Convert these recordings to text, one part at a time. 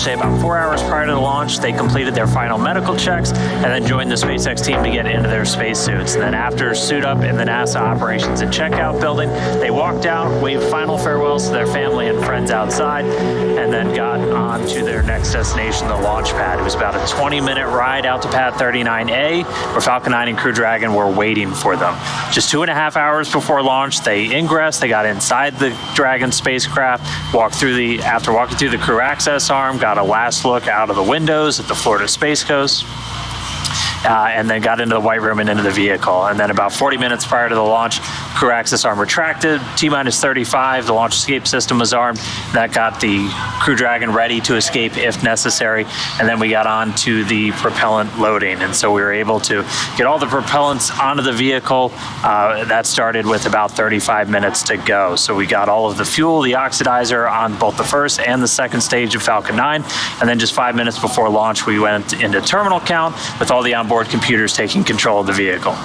launch day. About 4 hours prior to the launch, they completed their final medical checks and then joined the SpaceX team to get into their spacesuits. And then after suit up in the NASA operations and checkout building, they walked out, waved final farewells to their family and friends outside, and then got on to their next destination, the launch pad. It was about a 20-minute ride out to pad 39A, where Falcon 9 and Crew Dragon were waiting for them. Just 2.5 hours before launch, they ingressed, they got inside the Dragon spacecraft, after walking through the crew access arm, got a last look out of the windows at the Florida Space Coast, and then got into the white room and into the vehicle. And then about 40 minutes prior to the launch, crew access arm retracted, T-minus 35, the launch escape system was armed. That got the Crew Dragon ready to escape if necessary. And then we got on to the propellant loading. And so we were able to get all the propellants onto the vehicle. That started with about 35 minutes to go. So we got all of the fuel, the oxidizer on both the first and the second stage of Falcon 9. And then just 5 minutes before launch, we went into terminal count with all the onboard computers taking control of the vehicle.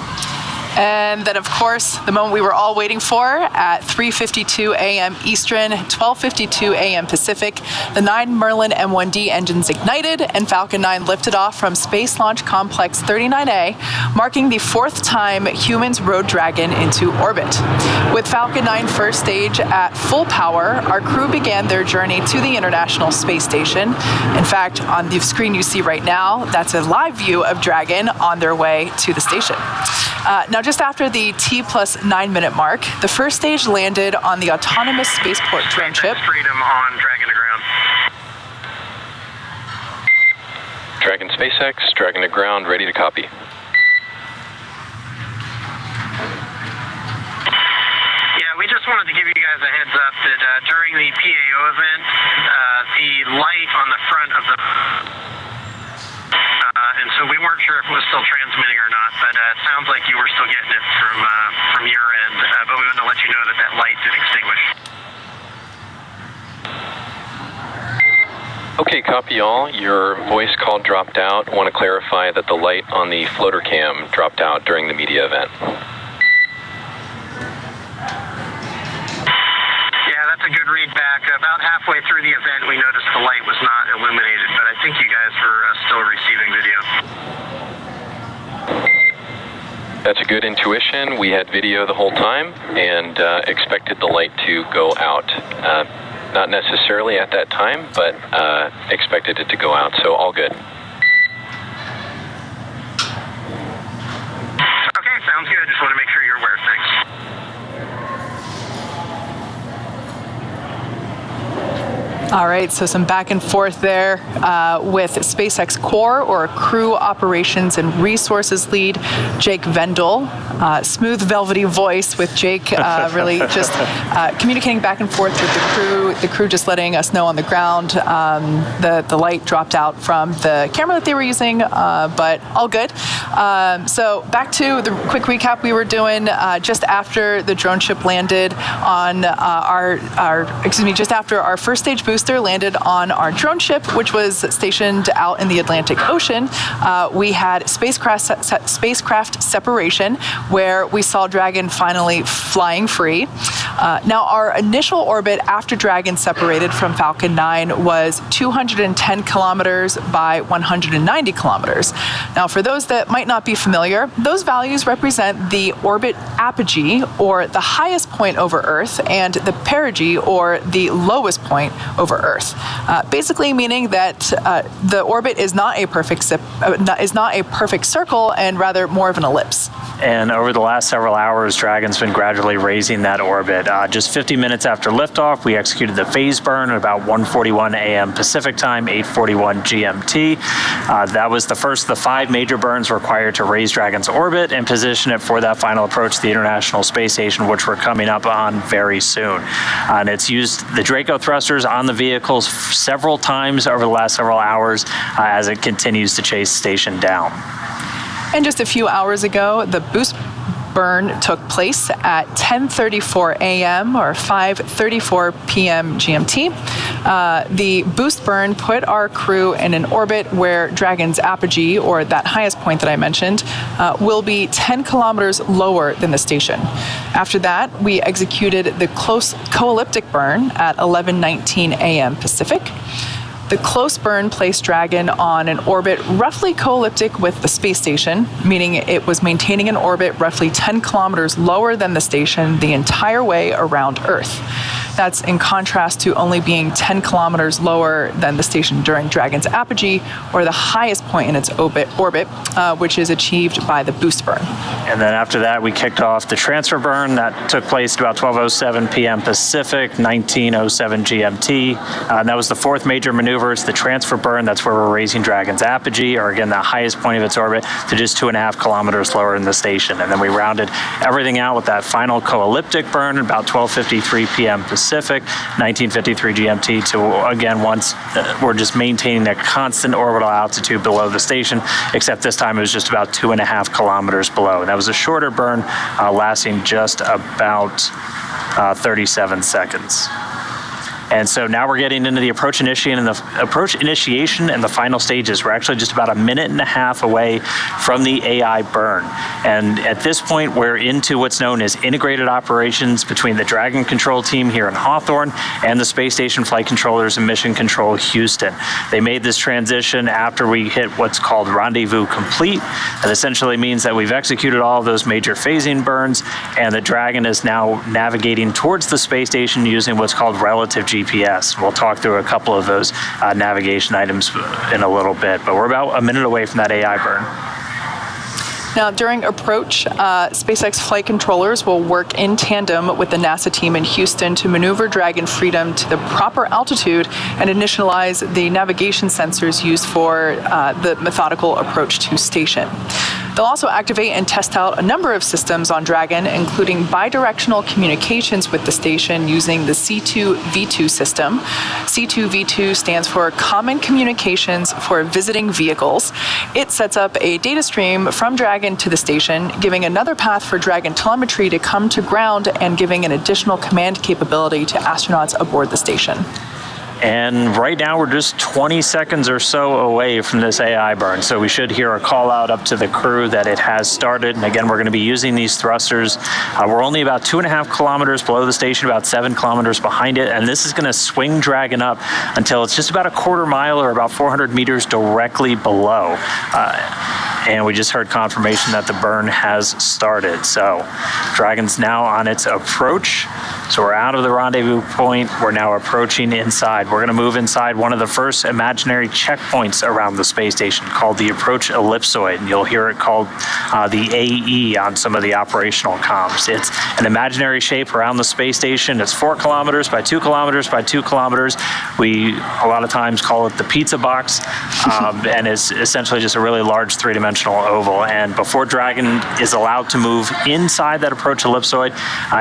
And then, of course, the moment we were all waiting for at 3:52 a.m. Eastern, 12:52 a.m. Pacific, the 9 Merlin M1D engines ignited and Falcon 9 lifted off from Space Launch Complex 39A, marking the 4th time humans rode Dragon into orbit. With Falcon 9 first stage at full power, our crew began their journey to the International Space Station. In fact, on the screen you see right now, that's a live view of Dragon on their way to the station. Now, just after the T+9-minute mark, the first stage landed on the autonomous spaceport drone ship. Freedom on Dragon to ground. Dragon SpaceX, Dragon to ground, ready to copy. Yeah, we just wanted to give you guys a heads up that during the PAO event, the light on the front of the and so we weren't sure if it was still transmitting or not, but it sounds like you were still getting it from your end, but we wanted to let you know that that light did extinguish. Okay, copy all. Your voice call dropped out. Want to clarify that the light on the floater cam dropped out during the media event. Yeah, that's a good read back. About halfway through the event, we noticed the light was not illuminated, but I think you guys were still receiving video. That's a good intuition. We had video the whole time and expected the light to go out. Not necessarily at that time, but expected it to go out, so all good. Okay, sounds good. Just want to make sure you're aware. Thanks. All right, so some back and forth there with SpaceX Core, or Crew Operations and Resources Lead, Jake Vendel. Smooth, velvety voice with Jake really just communicating back and forth with the crew just letting us know on the ground. The light dropped out from the camera that they were using, but all good. So back to the quick recap we were doing just after the drone ship landed on just after our first stage booster landed on our drone ship, which was stationed out in the Atlantic Ocean. We had spacecraft separation, where we saw Dragon finally flying free. Now, our initial orbit after Dragon separated from Falcon 9 was 210 kilometers by 190 kilometers. Now, for those that might not be familiar, those values represent the orbit apogee, or the highest point over Earth, and the perigee, or the lowest point over Earth. Basically meaning that the orbit is not a perfect circle, and rather more of an ellipse. And over the last several hours, Dragon's been gradually raising that orbit. Just 50 minutes after liftoff, we executed the phase burn at about 1:41 a.m. Pacific time, 8:41 GMT. That was the first of the 5 major burns required to raise Dragon's orbit and position it for that final approach to the International Space Station, which we're coming up on very soon. And it's used the Draco thrusters on the vehicles several times over the last several hours as it continues to chase station down. And just a few hours ago, the boost burn took place at 10:34 a.m. or 5:34 p.m. GMT. The boost burn put our crew in an orbit where Dragon's apogee, or that highest point that I mentioned, will be 10 kilometers lower than the station. After that, we executed the close co-elliptic burn at 11:19 a.m. Pacific. The close burn placed Dragon on an orbit roughly co-elliptic with the space station, meaning it was maintaining an orbit roughly 10 kilometers lower than the station the entire way around Earth. That's in contrast to only being 10 kilometers lower than the station during Dragon's apogee, or the highest point in its orbit, which is achieved by the boost burn. And then after that, we kicked off the transfer burn. That took place at about 12:07 p.m. Pacific, 19:07 GMT. And that was the fourth major maneuver. It's the transfer burn. That's where we're raising Dragon's apogee, or again, the highest point of its orbit, to just 2.5 kilometers lower than the station. And then we rounded everything out with that final co-elliptic burn at about 12:53 p.m. Pacific, 19:53 GMT, to again, once we're just maintaining a constant orbital altitude below the station, except this time it was just about 2.5 kilometers below. And that was a shorter burn, lasting just about 37 seconds. And so now we're getting into the approach initiation and the final stages. We're actually just about a minute and a half away from the AI burn. And at this point, we're into what's known as integrated operations between the Dragon control team here in Hawthorne and the Space Station Flight Controllers and Mission Control Houston. They made this transition after we hit what's called rendezvous complete. That essentially means that we've executed all of those major phasing burns, and the Dragon is now navigating towards the space station using what's called relative GPS. We'll talk through a couple of those navigation items in a little bit, but we're about a minute away from that AI burn. Now, during approach, SpaceX flight controllers will work in tandem with the NASA team in Houston to maneuver Dragon Freedom to the proper altitude and initialize the navigation sensors used for the methodical approach to station. They'll also activate and test out a number of systems on Dragon, including bidirectional communications with the station using the C2V2 system. C2V2 stands for Common Communications for Visiting Vehicles. It sets up a data stream from Dragon to the station, giving another path for Dragon telemetry to come to ground and giving an additional command capability to astronauts aboard the station. And right now we're just 20 seconds or so away from this AI burn. So we should hear a call out up to the crew that it has started. And again, we're going to be using these thrusters. We're only about 2.5 kilometers below the station, about 7 kilometers behind it. And this is going to swing Dragon up until it's just about a quarter mile or about 400 meters directly below. And we just heard confirmation that the burn has started. So Dragon's now on its approach. So we're out of the rendezvous point. We're now approaching inside. We're going to move inside one of the first imaginary checkpoints around the space station called the approach ellipsoid. And you'll hear it called the AE on some of the operational comms. It's an imaginary shape around the space station. It's 4 kilometers by 2 kilometers by 2 kilometers. We a lot of times call it the pizza box. And it's essentially just a really large three-dimensional oval. And before Dragon is allowed to move inside that approach ellipsoid,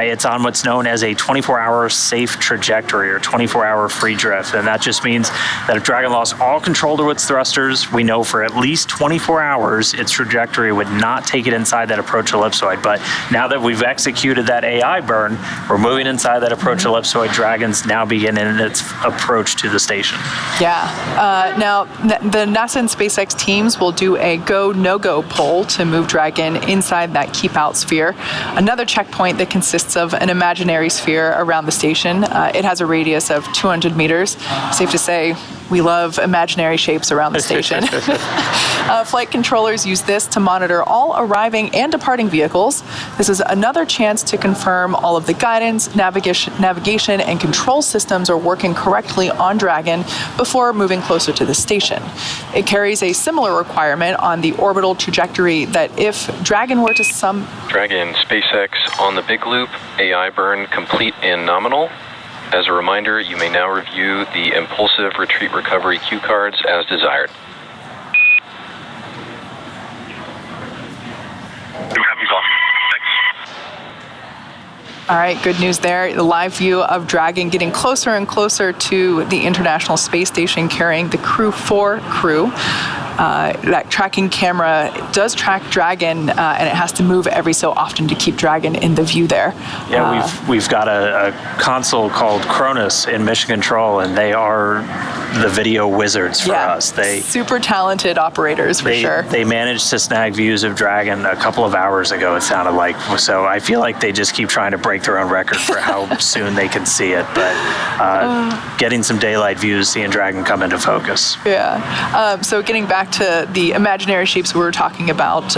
it's on what's known as a 24-hour safe trajectory, or 24-hour free drift. And that just means that if Dragon lost all control to its thrusters, we know for at least 24 hours its trajectory would not take it inside that approach ellipsoid. But now that we've executed that AI burn, we're moving inside that approach ellipsoid. Dragon's now beginning its approach to the station. Yeah. Now, the NASA and SpaceX teams will do a go, no-go poll to move Dragon inside that keep-out sphere. Another checkpoint that consists of an imaginary sphere around the station. It has a radius of 200 meters. Safe to say, we love imaginary shapes around the station. Flight controllers use this to monitor all arriving and departing vehicles. This is another chance to confirm all of the guidance, navigation, and control systems are working correctly on Dragon before moving closer to the station. It carries a similar requirement on the orbital trajectory that if Dragon were to Dragon, SpaceX on the big loop, AI burn complete and nominal. As a reminder, you may now review the impulsive retreat recovery cue cards as desired. All right, good news there. The live view of Dragon getting closer and closer to the International Space Station carrying the Crew-4 crew. That tracking camera does track Dragon, and it has to move every so often to keep Dragon in the view there. Yeah, we've got a console called Cronus in Mission Control, and they are the video wizards for us. They super talented operators for sure. They managed to snag views of Dragon a couple of hours ago, it sounded like. So I feel like they just keep trying to break their own record for how soon they can see it. But getting some daylight views, seeing Dragon come into focus. Yeah. So getting back to the imaginary shapes we were talking about,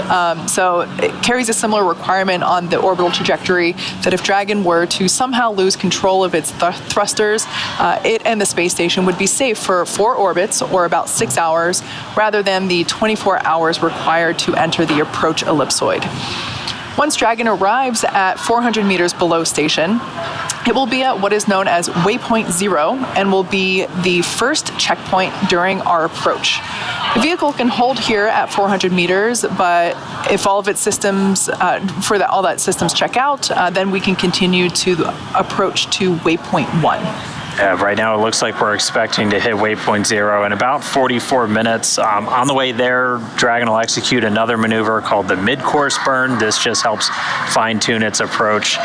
so it carries a similar requirement on the orbital trajectory that if Dragon were to somehow lose control of its thrusters, it and the space station would be safe for 4 orbits, or about 6 hours, rather than the 24 hours required to enter the approach ellipsoid. Once Dragon arrives at 400 meters below station, it will be at what is known as Waypoint 0 and will be the first checkpoint during our approach. The vehicle can hold here at 400 meters, but if all of its systems, all that systems check out, then we can continue to approach to Waypoint 1. Right now, it looks like we're expecting to hit Waypoint 0 in about 44 minutes. On the way there, Dragon will execute another maneuver called the mid-course burn. This just helps fine-tune its approach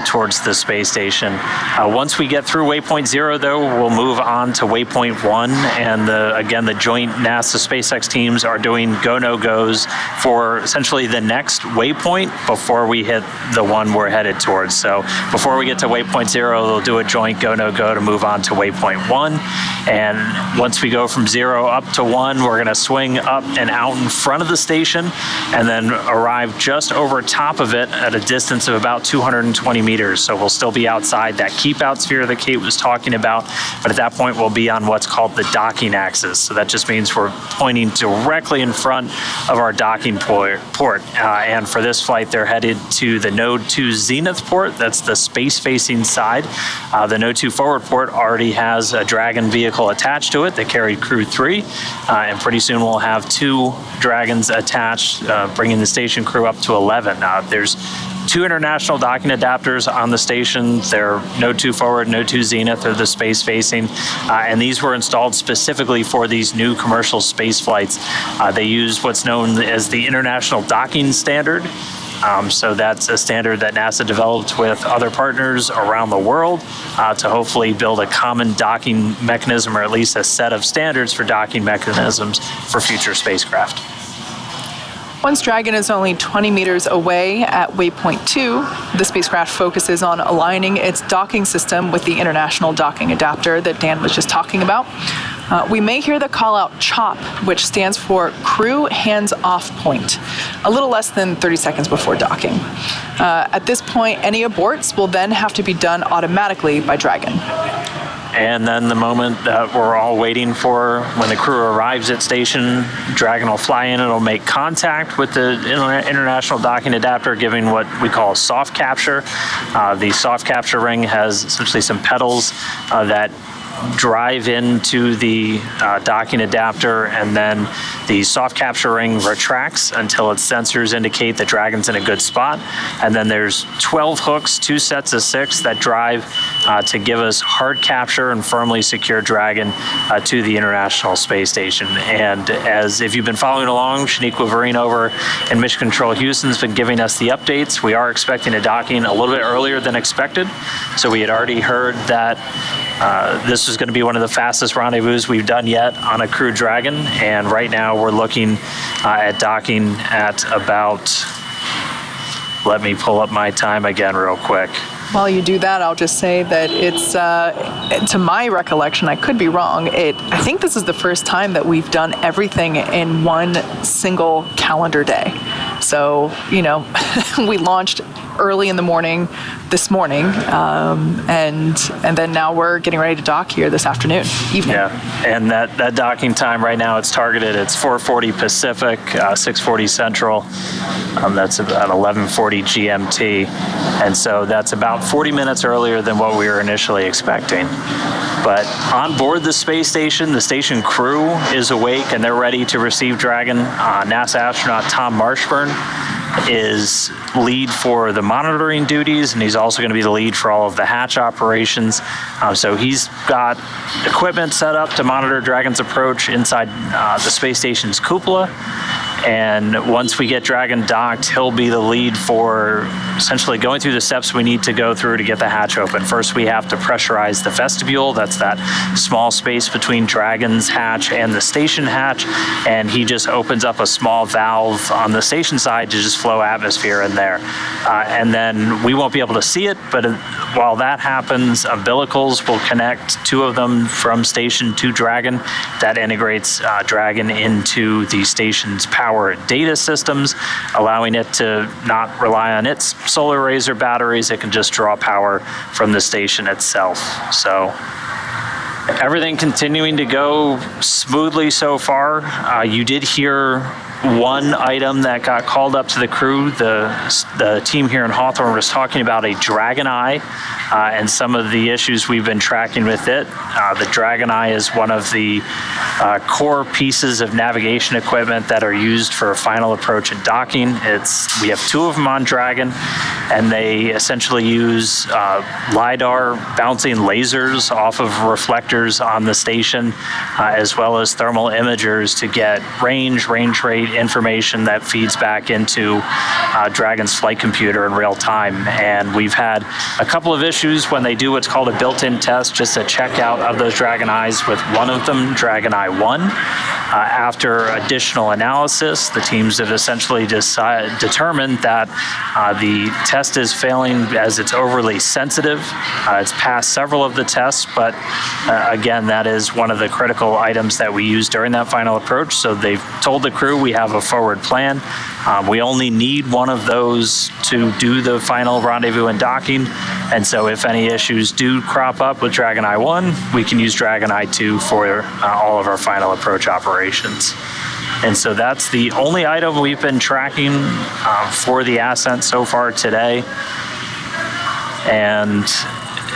towards the space station. Once we get through Waypoint 0, though, we'll move on to Waypoint 1. And again, the joint NASA SpaceX teams are doing go-no-goes for essentially the next waypoint before we hit the one we're headed towards. So before we get to Waypoint 0, they'll do a joint go-no-go to move on to Waypoint 1. And once we go from 0 up to 1, we're going to swing up and out in front of the station and then arrive just over top of it at a distance of about 220 meters. So we'll still be outside that keep out sphere that Kate was talking about, but at that point we'll be on what's called the docking axis. So that just means we're pointing directly in front of our docking port. And for this flight, they're headed to the Node 2 Zenith port. That's the space-facing side. The Node 2 forward port already has a Dragon vehicle attached to it that carried Crew-4, and pretty soon we'll have 2 Dragons attached, bringing the station crew up to 11. There's 2 international docking adapters on the station. They're Node 2 forward, Node 2 Zenith, or the space facing, and these were installed specifically for these new commercial space flights. They use what's known as the International Docking Standard. So that's a standard that NASA developed with other partners around the world to hopefully build a common docking mechanism, or at least a set of standards for docking mechanisms for future spacecraft. Once Dragon is only 20 meters away at Waypoint 2, the spacecraft focuses on aligning its docking system with the International Docking Adapter that Dan was just talking about. We may hear the call-out CHOP, which stands for Crew Hands Off Point, a little less than 30 seconds before docking. At this point, any aborts will then have to be done automatically by Dragon. And then the moment that we're all waiting for, when the crew arrives at station, Dragon will fly in, it'll make contact with the International Docking Adapter, giving what we call soft capture. The soft capture ring has essentially some pedals that drive into the docking adapter, and then the soft capture ring retracts until its sensors indicate that Dragon's in a good spot. And then there's 12 hooks, 2 sets of 6 that drive to give us hard capture and firmly secure Dragon to the International Space Station. And as if you've been following along, Shaniqua Vereen over in Mission Control Houston's been giving us the updates. We are expecting a docking a little bit earlier than expected. So we had already heard that this is going to be one of the fastest rendezvous we've done yet on a Crew Dragon, and right now we're looking at docking at about, let me pull up my time again real quick. While you do that, I'll just say that it's, to my recollection, I could be wrong, I think this is the first time that we've done everything in one single calendar day. So, you know, we launched early in the morning this morning, and then now we're getting ready to dock here this evening. Yeah, and that docking time right now, it's targeted, it's 4:40 Pacific, 6:40 Central. That's about 11:40 GMT, and so that's about 40 minutes earlier than what we were initially expecting. But on board the space station, the station crew is awake and they're ready to receive Dragon. NASA astronaut Tom Marshburn is lead for the monitoring duties, and he's also going to be the lead for all of the hatch operations. So he's got equipment set up to monitor Dragon's approach inside the space station's cupola. And once we get Dragon docked, he'll be the lead for essentially going through the steps we need to go through to get the hatch open. First, we have to pressurize the vestibule. That's that small space between Dragon's hatch and the station hatch. And he just opens up a small valve on the station side to just flow atmosphere in there. And then we won't be able to see it, but while that happens, umbilicals will connect, 2 of them from station to Dragon. That integrates Dragon into the station's power data systems, allowing it to not rely on its solar arrays or batteries. It can just draw power from the station itself. So everything continuing to go smoothly so far. You did hear one item that got called up to the crew. The team here in Hawthorne was talking about a Dragon Eye and some of the issues we've been tracking with it. The Dragon Eye is one of the core pieces of navigation equipment that are used for final approach and docking. We have 2 of them on Dragon, and they essentially use LiDAR bouncing lasers off of reflectors on the station, as well as thermal imagers to get range rate information that feeds back into Dragon's flight computer in real time. And we've had a couple of issues when they do what's called a built-in test, just a checkout of those Dragon Eyes with one of them, Dragon Eye 1. After additional analysis, the teams have essentially determined that the test is failing as it's overly sensitive. It's passed several of the tests, but again, that is one of the critical items that we use during that final approach. So they've told the crew we have a forward plan. We only need one of those to do the final rendezvous and docking. And so if any issues do crop up with Dragon Eye 1, we can use Dragon Eye 2 for all of our final approach operations. And so that's the only item we've been tracking for the ascent so far today. And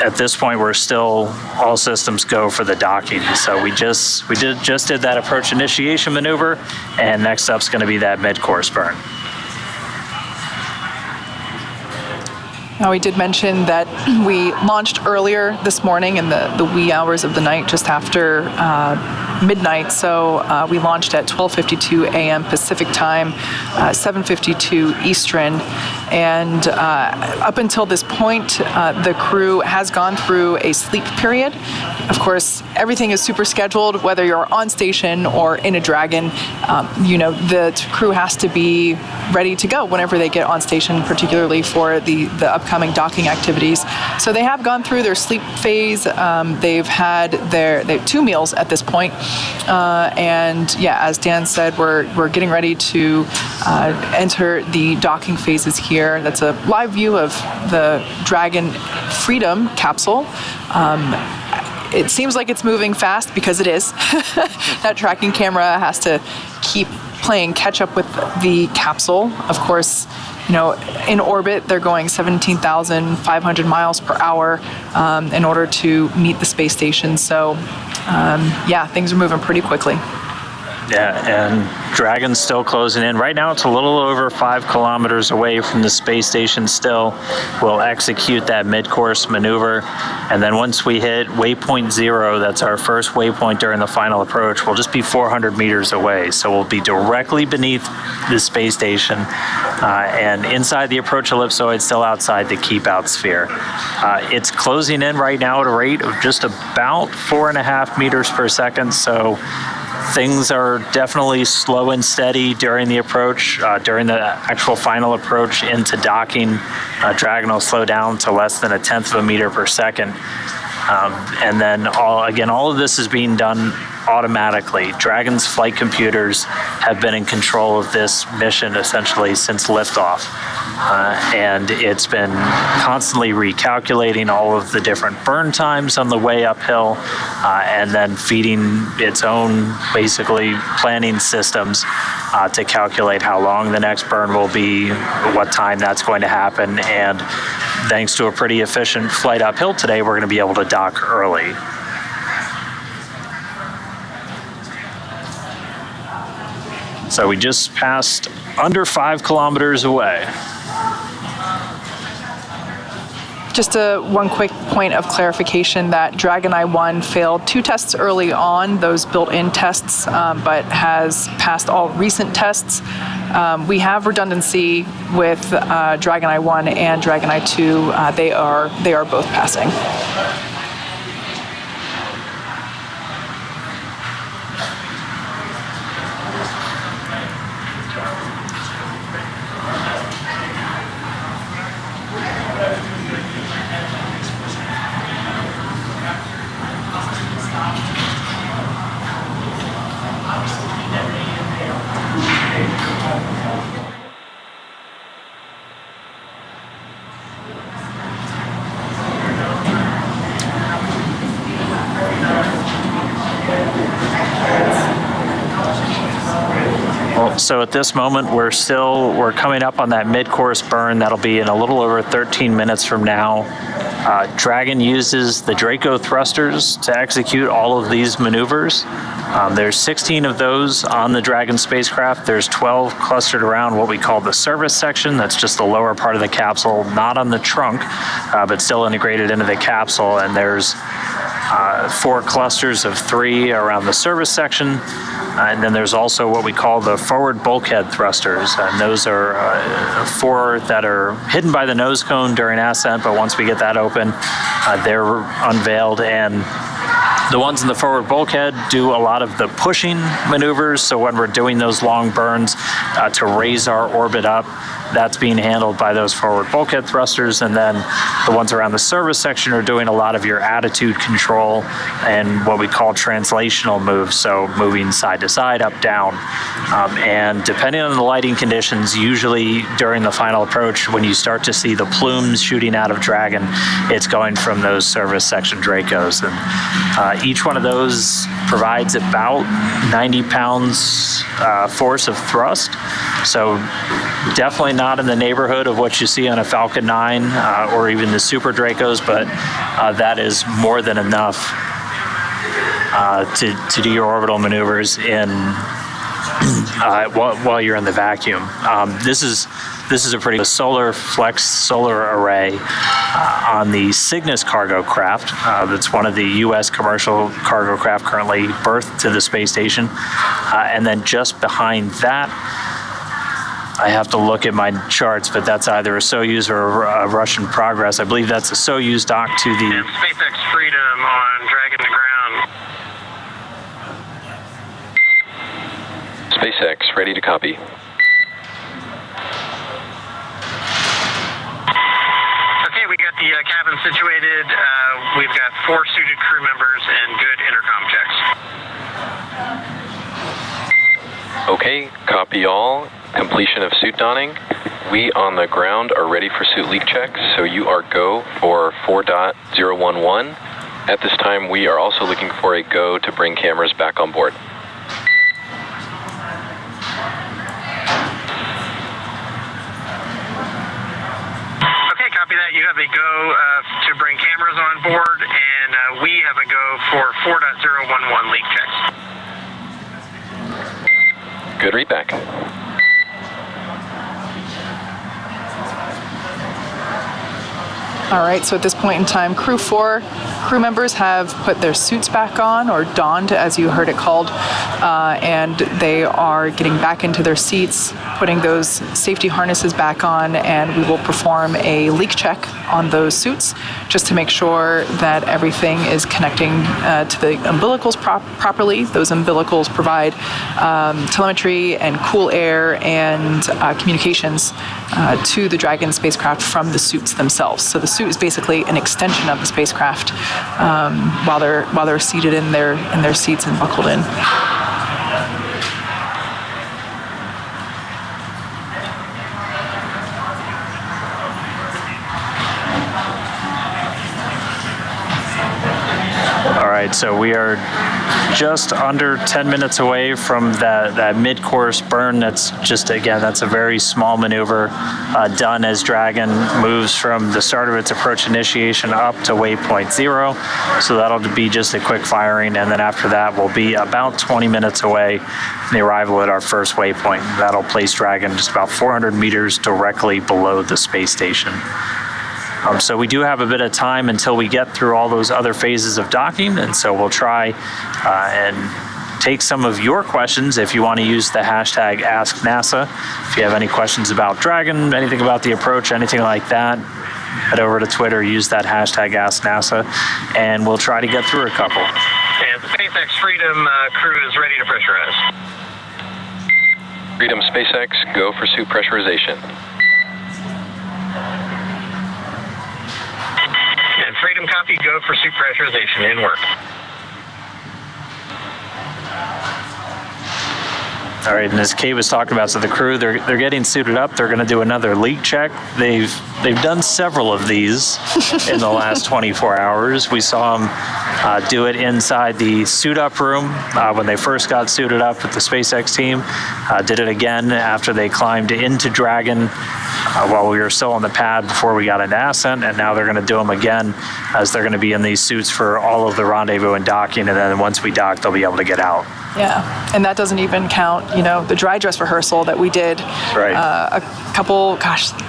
at this point, we're still all systems go for the docking. So we just did that approach initiation maneuver, and next up's going to be that mid-course burn. Now, we did mention that we launched earlier this morning in the wee hours of the night, just after midnight. So we launched at 12:52 a.m. Pacific time, 7:52 Eastern. And up until this point, the crew has gone through a sleep period. Of course, everything is super scheduled, whether you're on station or in a Dragon. The crew has to be ready to go whenever they get on station, particularly for the upcoming docking activities. So they have gone through their sleep phase. They've had they have 2 meals at this point. And yeah, as Dan said, we're getting ready to enter the docking phases here. That's a live view of the Dragon Freedom capsule. It seems like it's moving fast because it is. That tracking camera has to keep playing catch up with the capsule. Of course, in orbit, they're going 17,500 miles per hour in order to meet the space station. So, things are moving pretty quickly. Yeah, and Dragon's still closing in. Right now, it's a little over 5 kilometers away from the space station still. We'll execute that mid-course maneuver. And then once we hit waypoint 0, that's our first waypoint during the final approach, we'll just be 400 meters away. So we'll be directly beneath the space station and inside the approach ellipsoid, still outside the keep-out sphere. It's closing in right now at a rate of just about 4.5 meters per second. So things are definitely slow and steady during the approach. During the actual final approach into docking, Dragon will slow down to less than 1/10 of a meter per second. And then all of this is being done automatically. Dragon's flight computers have been in control of this mission essentially since liftoff. And it's been constantly recalculating all of the different burn times on the way uphill, and then feeding its own basically planning systems to calculate how long the next burn will be, what time that's going to happen. And thanks to a pretty efficient flight uphill today, we're going to be able to dock early. So we just passed under 5 kilometers away. Just one quick point of clarification that Dragon I-1 failed 2 tests early on, those built-in tests, but has passed all recent tests. We have redundancy with Dragon I-1 and Dragon I-2. They are both passing. So at this moment, we're coming up on that mid-course burn. That'll be in a little over 13 minutes from now. Dragon uses the Draco thrusters to execute all of these maneuvers. There's 16 of those on the Dragon spacecraft. There's 12 clustered around what we call the service section. That's just the lower part of the capsule, not on the trunk, but still integrated into the capsule. And there's 4 clusters of 3 around the service section. And then there's also what we call the forward bulkhead thrusters. And those are 4 that are hidden by the nose cone during ascent, but once we get that open, they're unveiled. And the ones in the forward bulkhead do a lot of the pushing maneuvers. So when we're doing those long burns to raise our orbit up, that's being handled by those forward bulkhead thrusters. And then the ones around the service section are doing a lot of your attitude control and what we call translational moves. So moving side to side, up, down. And depending on the lighting conditions, usually during the final approach, when you start to see the plumes shooting out of Dragon, it's going from those service section Dracos. And each one of those provides about 90 pounds force of thrust. So definitely not in the neighborhood of what you see on a Falcon 9 or even the Super Dracos, but that is more than enough to do your orbital maneuvers in while you're in the vacuum. This is a pretty solar flex solar array on the Cygnus cargo craft. That's one of the U.S. commercial cargo craft currently berthed to the space station. And then just behind that, I have to look at my charts, but that's either a Soyuz or a Russian Progress. I believe that's a Soyuz dock to the... And SpaceX Freedom on Dragon to ground. SpaceX, ready to copy. Okay, we got the cabin situated. We've got 4 suited crew members and good intercom checks. Okay, copy all. Completion of suit donning. We on the ground are ready for suit leak checks, so you are go for 4.011. At this time, we are also looking for a go to bring cameras back on board. Okay, copy that. You have a go to bring cameras on board, and we have a go for 4.011 leak checks. Good readback. All right, so at this point in time, Crew-4 crew members have put their suits back on, or donned, as you heard it called, and they are getting back into their seats, putting those safety harnesses back on, and we will perform a leak check on those suits just to make sure that everything is connecting to the umbilicals properly. Those umbilicals provide telemetry and cool air and communications to the Dragon spacecraft from the suits themselves. So the suit is basically an extension of the spacecraft while they're seated in their seats and buckled in. All right, so we are just under 10 minutes away from that mid-course burn. That's just, again, that's a very small maneuver done as Dragon moves from the start of its approach initiation up to waypoint 0. So that'll be just a quick firing, and then after that we'll be about 20 minutes away from the arrival at our first waypoint. That'll place Dragon just about 400 meters directly below the space station. So we do have a bit of time until we get through all those other phases of docking, and so we'll try and take some of your questions if you want to use the hashtag #AskNASA. If you have any questions about Dragon, anything about the approach, anything like that, head over to Twitter, use that hashtag #AskNASA, and we'll try to get through a couple. And the SpaceX Freedom crew is ready to pressurize. Freedom SpaceX, go for suit pressurization. And Freedom copy, go for suit pressurization, in work. All right, and as Kate was talking about, so the crew, they're getting suited up. They're going to do another leak check. They've done several of these in the last 24 hours. We saw them do it inside the suit up room when they first got suited up with the SpaceX team. Did it again after they climbed into Dragon while we were still on the pad before we got into ascent, and now they're going to do them again as they're going to be in these suits for all of the rendezvous and docking, and then once we dock, they'll be able to get out. Yeah, and that doesn't even count, the dry dress rehearsal that we did. Right.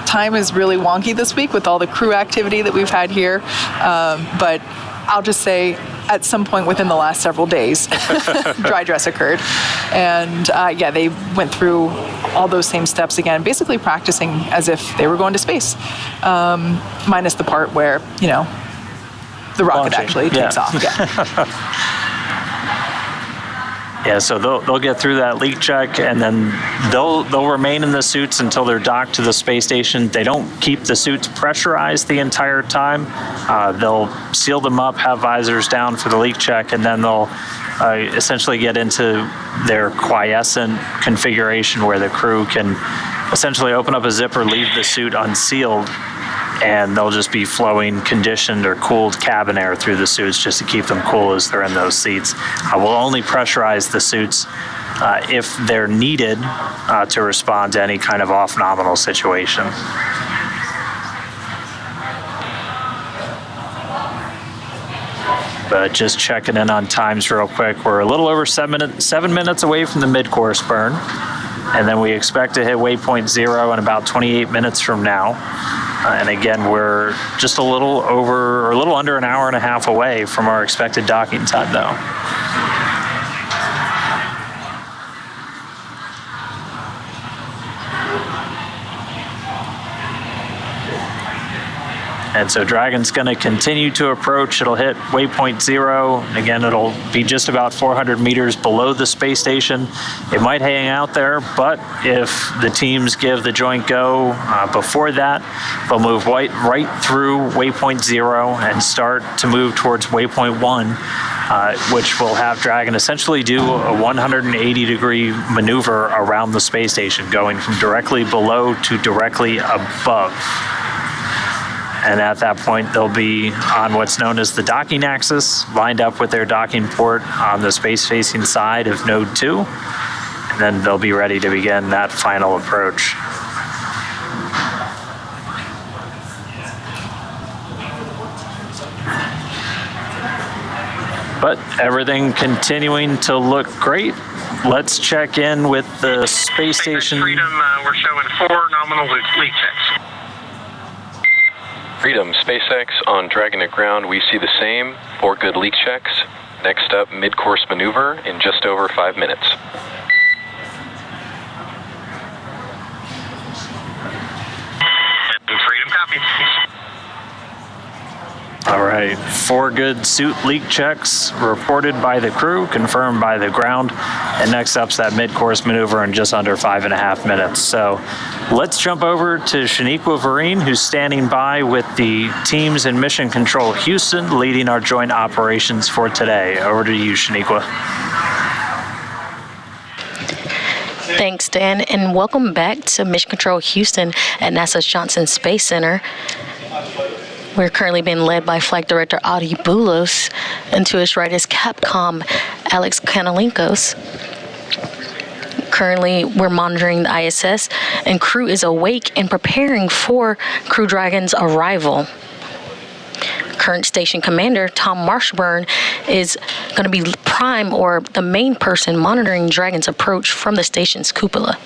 Time is really wonky this week with all the crew activity that we've had here. But I'll just say at some point within the last several days, dry dress occurred. And they went through all those same steps again, basically practicing as if they were going to space, minus the part where, the rocket Launching. actually takes off. Yeah. Yeah, so they'll get through that leak check, and then they'll remain in the suits until they're docked to the space station. They don't keep the suits pressurized the entire time. They'll seal them up, have visors down for the leak check, and then they'll essentially get into their quiescent configuration where the crew can essentially open up a zipper, leave the suit unsealed, and they'll just be flowing conditioned or cooled cabin air through the suits just to keep them cool as they're in those seats. We'll only pressurize the suits if they're needed to respond to any kind of off-nominal situation. But just checking in on times real quick, we're a little over 7 minutes away from the mid-course burn, and then we expect to hit waypoint 0 in about 28 minutes from now. And again, we're just a little under an hour and a half away from our expected docking time, though. And so Dragon's going to continue to approach. It'll hit waypoint 0. Again, it'll be just about 400 meters below the space station. It might hang out there, but if the teams give the joint go before that, they'll move right through waypoint 0 and start to move towards waypoint 1, which will have Dragon essentially do a 180-degree maneuver around the space station, going from directly below to directly above. And at that point, they'll be on what's known as the docking axis, lined up with their docking port on the space-facing side of Node 2. And then they'll be ready to begin that final approach. But everything continuing to look great. Let's check in with the space station. Freedom, we're showing 4 nominal leak checks. Freedom SpaceX on Dragon to ground. We see the same. 4 good leak checks. Next up, mid-course maneuver in just over 5 minutes. Freedom copy. All right, 4 good suit leak checks reported by the crew, confirmed by the ground, and next up's that mid-course maneuver in just under 5.5 minutes. So let's jump over to Shaniqua Vereen, who's standing by with the teams in Mission Control Houston, leading our joint operations for today. Over to you, Shaniqua. Thanks, Dan, and welcome back to Mission Control Houston at NASA's Johnson Space Center. We're currently being led by Flight Director Adi Boulos, and to his right is Capcom Alex Kanalinkos. Currently, we're monitoring the ISS, and crew is awake and preparing for Crew Dragon's arrival. Current station commander Tom Marshburn is going to be prime, or the main person, monitoring Dragon's approach from the station's cupola.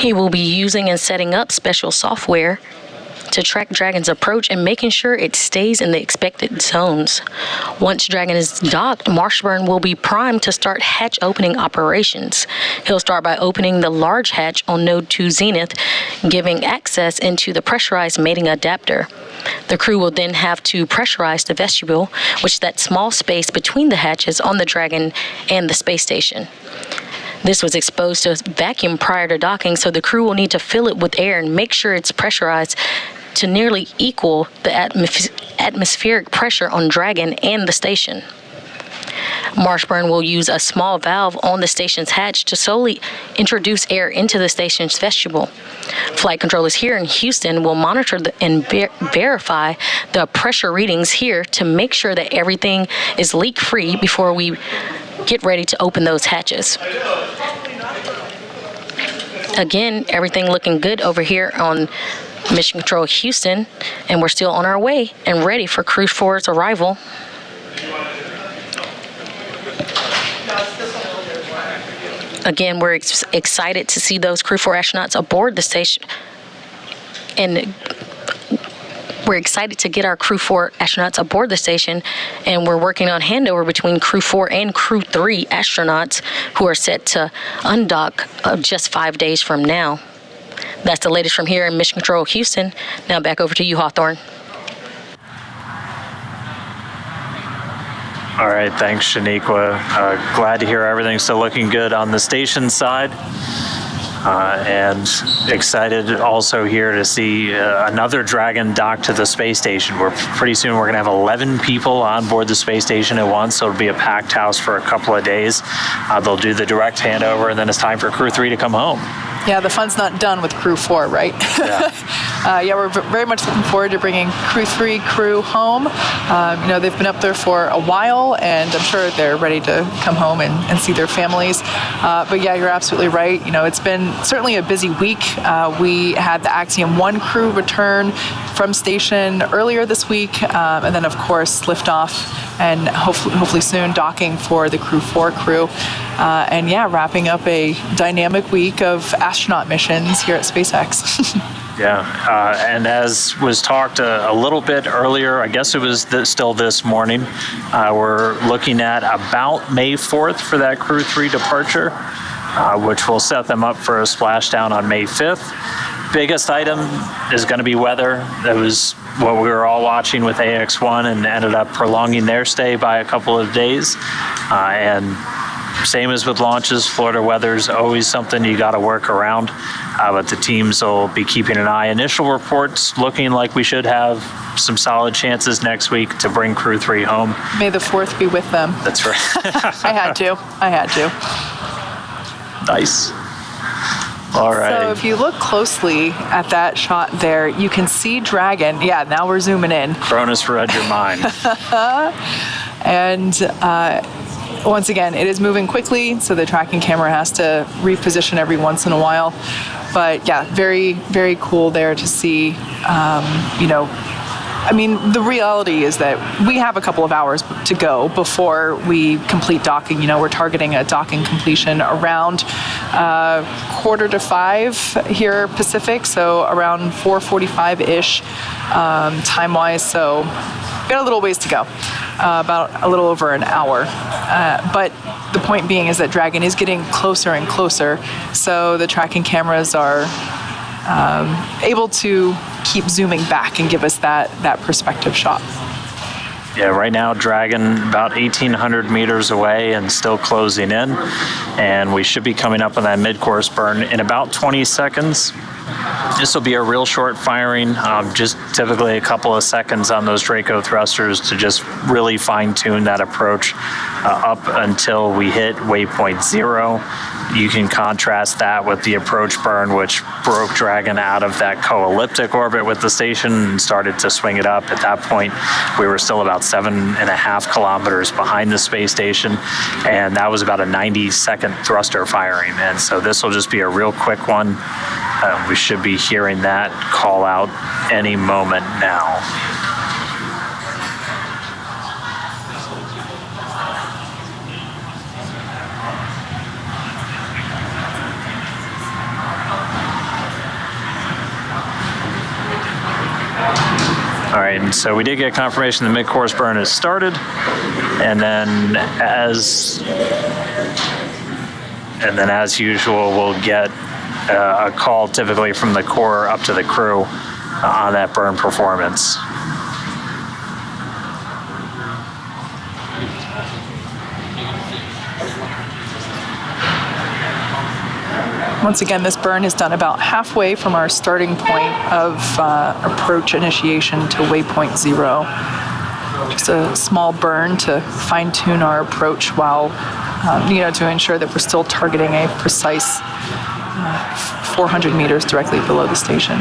He will be using and setting up special software to track Dragon's approach and making sure it stays in the expected zones. Once Dragon is docked, Marshburn will be primed to start hatch opening operations. He'll start by opening the large hatch on Node 2 Zenith, giving access into the pressurized mating adapter. The crew will then have to pressurize the vestibule, which is that small space between the hatches on the Dragon and the space station. This was exposed to vacuum prior to docking, so the crew will need to fill it with air and make sure it's pressurized to nearly equal the atmospheric pressure on Dragon and the station. Marshburn will use a small valve on the station's hatch to solely introduce air into the station's vestibule. Flight controllers here in Houston will monitor and verify the pressure readings here to make sure that everything is leak-free before we get ready to open those hatches. Again, everything looking good over here on Mission Control Houston, and we're still on our way and ready for Crew-4's arrival. Again, we're excited to see those Crew-4 astronauts aboard the station, and we're excited to get our Crew-4 astronauts aboard the station, and we're working on handover between Crew-4 and Crew-3 astronauts who are set to undock just 5 days from now. That's the latest from here in Mission Control Houston. Now back over to you, Hawthorne. All right, thanks, Shaniqua. Glad to hear everything's still looking good on the station side. And excited also here to see another Dragon dock to the space station. Pretty soon we're gonna have 11 people on board the space station at once, so it'll be a packed house for a couple of days. They'll do the direct handover, and then it's time for Crew-3 to come home. Yeah, the fun's not done with Crew-4, right? Yeah. Yeah, we're very much looking forward to bringing Crew-3 crew home. They've been up there for a while, and I'm sure they're ready to come home and see their families. But yeah, you're absolutely right. It's been certainly a busy week. We had the Axiom 1 crew return from station earlier this week, and then of course liftoff and hopefully soon docking for the Crew-4 crew. And yeah, wrapping up a dynamic week of astronaut missions here at SpaceX. Yeah, and as was talked a little bit earlier, I guess it was still this morning, we're looking at about May 4th for that Crew-3 departure, which will set them up for a splashdown on May 5th. Biggest item is going to be weather. That was what we were all watching with AX-1 and ended up prolonging their stay by a couple of days. And same as with launches, Florida weather's always something you got to work around, but the teams will be keeping an eye. Initial reports looking like we should have some solid chances next week to bring Crew-3 home. May the 4th be with them. That's right. I had to. Nice. All right. So if you look closely at that shot there, you can see Dragon. Yeah, now we're zooming in. Cronus read your mind. And once again, it is moving quickly, so the tracking camera has to reposition every once in a while. But yeah, very, very cool there to see. The reality is that we have a couple of hours to go before we complete docking. We're targeting a docking completion around 4:45 here Pacific, so around 4:45-ish time-wise. So got a little ways to go, about a little over an hour. But the point being is that Dragon is getting closer and closer, so the tracking cameras are able to keep zooming back and give us that perspective shot. Yeah, right now Dragon about 1,800 meters away and still closing in, and we should be coming up on that mid-course burn in about 20 seconds. This will be a real short firing, just typically a couple of seconds on those Draco thrusters to just really fine-tune that approach up until we hit waypoint 0. You can contrast that with the approach burn, which broke Dragon out of that co-elliptic orbit with the station and started to swing it up. At that point, we were still about 7.5 kilometers behind the space station, and that was about a 90-second thruster firing. And so this will just be a real quick one. We should be hearing that call out any moment now. right, so we did get confirmation the mid-course burn has started, and then as usual, we'll get a call typically from the core up to the crew on that burn performance. Once again, this burn is done about halfway from our starting point of approach initiation to Waypoint 0. Just a small burn to fine-tune our approach while, to ensure that we're still targeting a precise 400 meters directly below the station.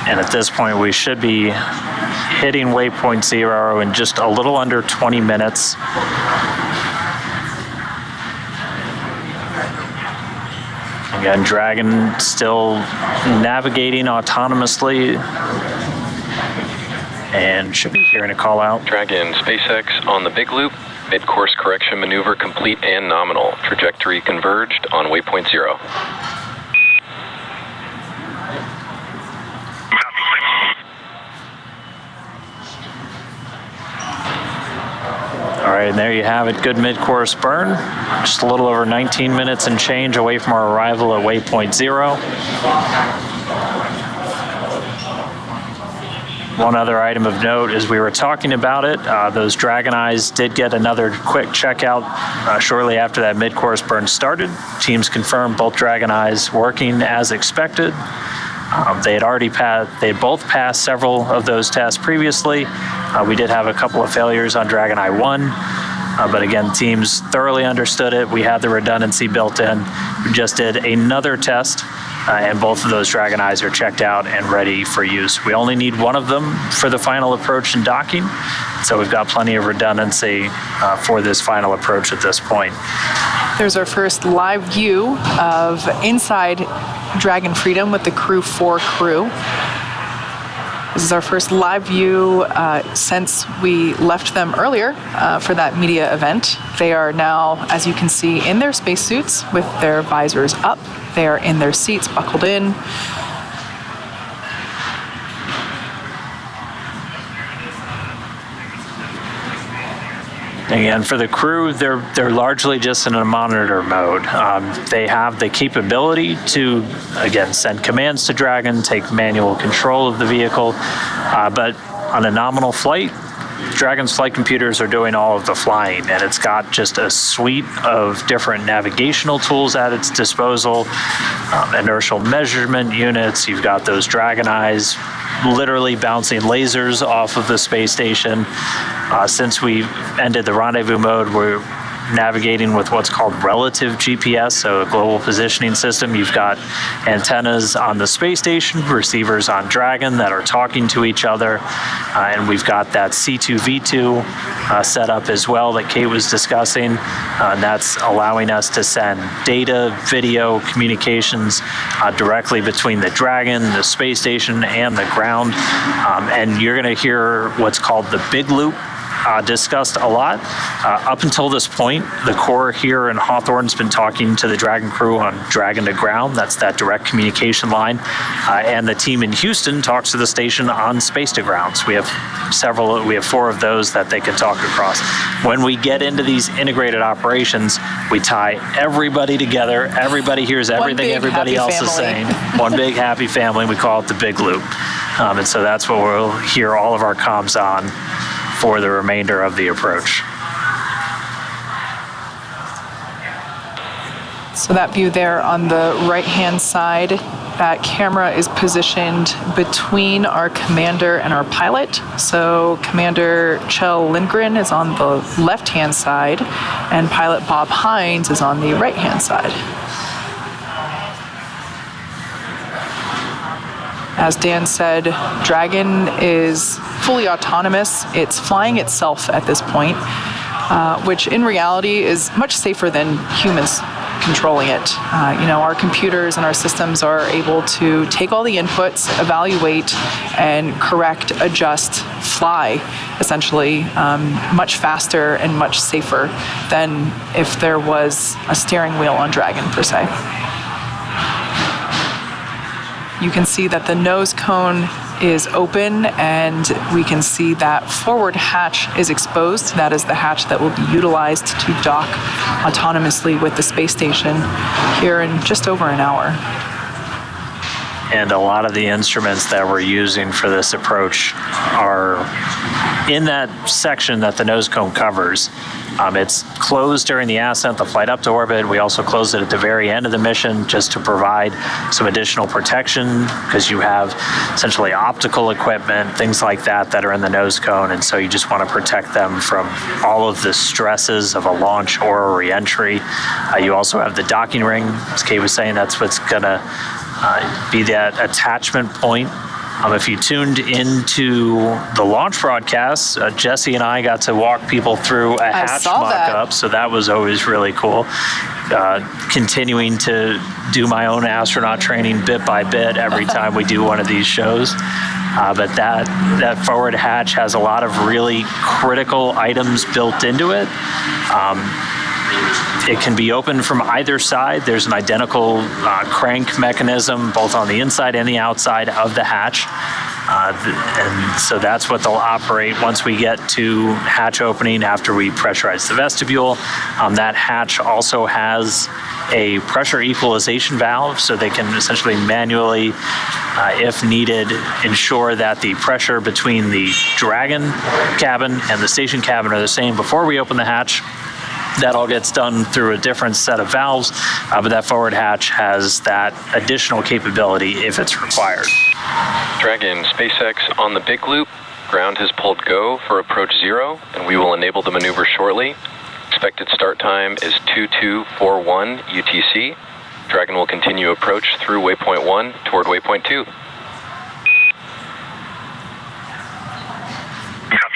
And at this point, we should be hitting Waypoint 0 in just a little under 20 minutes. Again, Dragon still navigating autonomously and should be hearing a call out. Dragon, SpaceX on the big loop. Mid-course correction maneuver complete and nominal. Trajectory converged on Waypoint 0. All right, and there you have it. Good mid-course burn. Just a little over 19 minutes and change away from our arrival at Waypoint 0. One other item of note as we were talking about it, those Dragon Eyes did get another quick checkout shortly after that mid-course burn started. Teams confirmed both Dragon Eyes working as expected. They had both passed several of those tests previously. We did have a couple of failures on Dragon Eye 1, but again, teams thoroughly understood it. We had the redundancy built in. We just did another test, and both of those Dragon Eyes are checked out and ready for use. We only need one of them for the final approach and docking, so we've got plenty of redundancy for this final approach at this point. There's our first live view of inside Dragon Freedom with the Crew-4 crew. This is our first live view since we left them earlier for that media event. They are now, as you can see, in their spacesuits with their visors up. They are in their seats, buckled in. Again, for the crew, they're largely just in a monitor mode. They have the capability to, again, send commands to Dragon, take manual control of the vehicle, but on a nominal flight, Dragon's flight computers are doing all of the flying, and it's got just a suite of different navigational tools at its disposal, inertial measurement units. You've got those Dragon Eyes literally bouncing lasers off of the space station. Since we ended the rendezvous mode, we're navigating with what's called relative GPS, so a global positioning system. You've got antennas on the space station, receivers on Dragon that are talking to each other, and we've got that C2V2 set up as well that Kate was discussing, and that's allowing us to send data, video, communications directly between the Dragon, the space station, and the ground, and you're going to hear what's called the big loop discussed a lot. Up until this point, the core here in Hawthorne's been talking to the Dragon crew on Dragon to ground. That's that direct communication line. And the team in Houston talks to the station on space to ground. So we have 4 of those that they can talk across. When we get into these integrated operations, we tie everybody together. Everybody hears everything everybody else is saying. One big happy family. We call it the big loop. And so that's what we'll hear all of our comms on for the remainder of the approach. So that view there on the right-hand side, that camera is positioned between our commander and our pilot. So Commander Kjell Lindgren is on the left-hand side, and pilot Bob Hines is on the right-hand side. As Dan said, Dragon is fully autonomous. It's flying itself at this point, which in reality is much safer than humans controlling it. Our computers and our systems are able to take all the inputs, evaluate, and correct, adjust, fly, essentially, much faster and much safer than if there was a steering wheel on Dragon, per se. you can see that the nose cone is open, and we can see that forward hatch is exposed. That is the hatch that will be utilized to dock autonomously with the space station here in just over an hour. And a lot of the instruments that we're using for this approach are in that section that the nose cone covers. It's closed during the ascent, the flight up to orbit. We also closed it at the very end of the mission just to provide some additional protection, because you have essentially optical equipment, things like that are in the nose cone, and so you just want to protect them from all of the stresses of a launch or a re-entry. You also have the docking ring. As Kate was saying, that's what's going to be that attachment point. If you tuned into the launch broadcast, Jesse and I got to walk people through a hatch mock-up, so that was always really cool. Continuing to do my own astronaut training bit by bit every time we do one of these shows. But that forward hatch has a lot of really critical items built into it. It can be opened from either side. There's an identical crank mechanism both on the inside and the outside of the hatch. And so that's what they'll operate once we get to hatch opening after we pressurize the vestibule. That hatch also has a pressure equalization valve, so they can essentially manually, if needed, ensure that the pressure between the Dragon cabin and the station cabin are the same before we open the hatch. That all gets done through a different set of valves, but that forward hatch has that additional capability if it's required. Dragon, SpaceX on the big loop. Ground has pulled go for approach 0, and we will enable the maneuver shortly. Expected start time is 2241 UTC. Dragon will continue approach through waypoint 1 toward waypoint 2. Copy,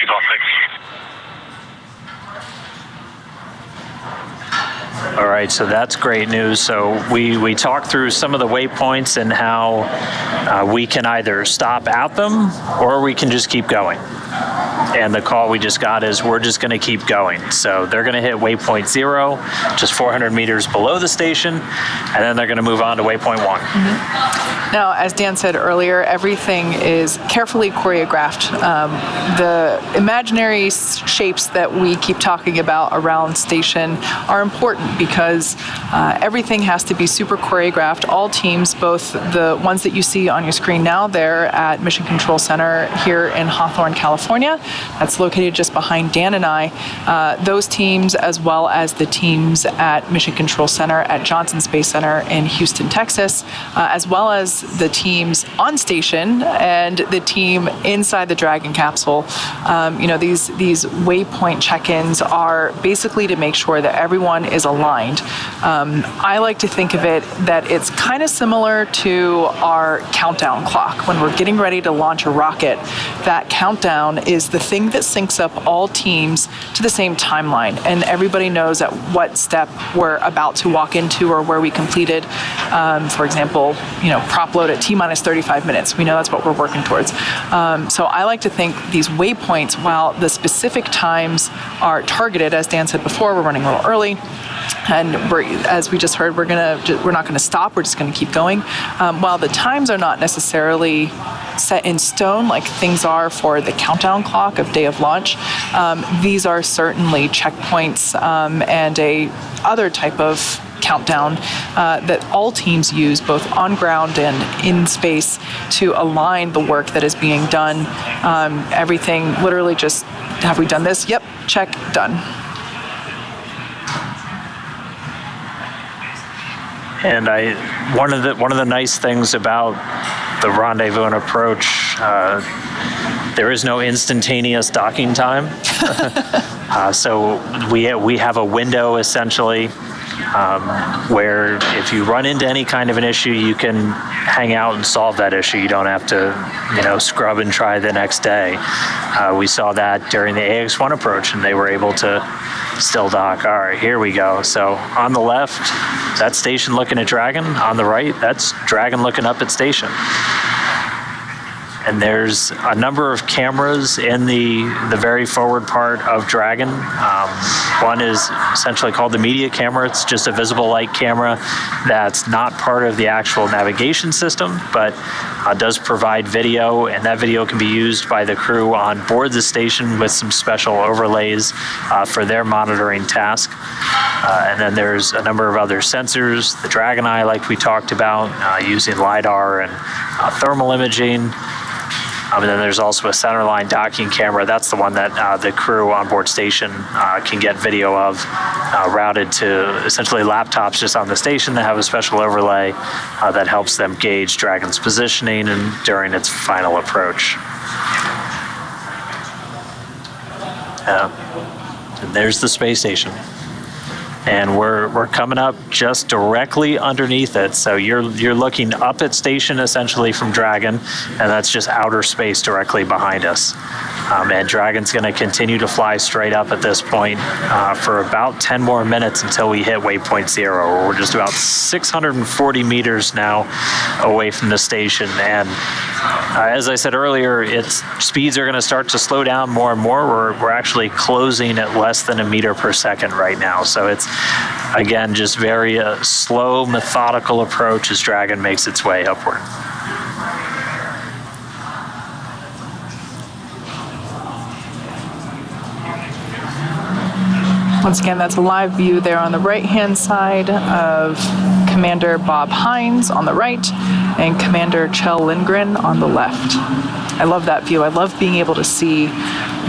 all 6. All right, so that's great news. So we talked through some of the waypoints and how we can either stop at them or we can just keep going. And the call we just got is we're just going to keep going. So they're going to hit waypoint 0, just 400 meters below the station, and then they're going to move on to waypoint 1. Mm-hmm. Now, as Dan said earlier, everything is carefully choreographed. The imaginary shapes that we keep talking about around station are important because everything has to be super choreographed. All teams, both the ones that you see on your screen now, they're at Mission Control Center here in Hawthorne, California. That's located just behind Dan and I. Those teams, as well as the teams at Mission Control Center at Johnson Space Center in Houston, Texas, as well as the teams on station and the team inside the Dragon capsule. These waypoint check-ins are basically to make sure that everyone is aligned. I like to think of it that it's kind of similar to our countdown clock. When we're getting ready to launch a rocket, that countdown is the thing that syncs up all teams to the same timeline, and everybody knows at what step we're about to walk into or where we completed. For example, prop load at T-minus 35 minutes. We know that's what we're working towards. So I like to think these waypoints, while the specific times are targeted, as Dan said before, we're running a little early. And as we just heard, we're not going to stop. We're just going to keep going. While the times are not necessarily set in stone like things are for the countdown clock of day of launch, these are certainly checkpoints and a other type of countdown that all teams use, both on ground and in space, to align the work that is being done. Everything literally just, have we done this? Yep, check, done. And one of the nice things about the rendezvous and approach, there is no instantaneous docking time. So we have a window essentially where if you run into any kind of an issue, you can hang out and solve that issue. You don't have to, scrub and try the next day. We saw that during the AX-1 approach, and they were able to still dock. All right, here we go. So on the left, that's station looking at Dragon. On the right, that's Dragon looking up at station. And there's a number of cameras in the very forward part of Dragon. One is essentially called the media camera. It's just a visible light camera that's not part of the actual navigation system, but does provide video, and that video can be used by the crew on board the station with some special overlays for their monitoring task. And then there's a number of other sensors, the Dragon Eye like we talked about, using LiDAR and thermal imaging. And then there's also a centerline docking camera. That's the one that the crew on board station can get video of, routed to essentially laptops just on the station that have a special overlay that helps them gauge Dragon's positioning and during its final approach. And there's the space station. And we're coming up just directly underneath it. So you're looking up at station essentially from Dragon, and that's just outer space directly behind us. And Dragon's going to continue to fly straight up at this point for about 10 more minutes until we hit Waypoint 0. We're just about 640 meters now away from the station. And as I said earlier, its speeds are going to start to slow down more and more. We're actually closing at less than a meter per second right now. So it's, again, just very slow, methodical approach as Dragon makes its way upward. Once again, that's a live view there on the right-hand side of Commander Bob Hines on the right and Commander Kjell Lindgren on the left. I love that view. I love being able to see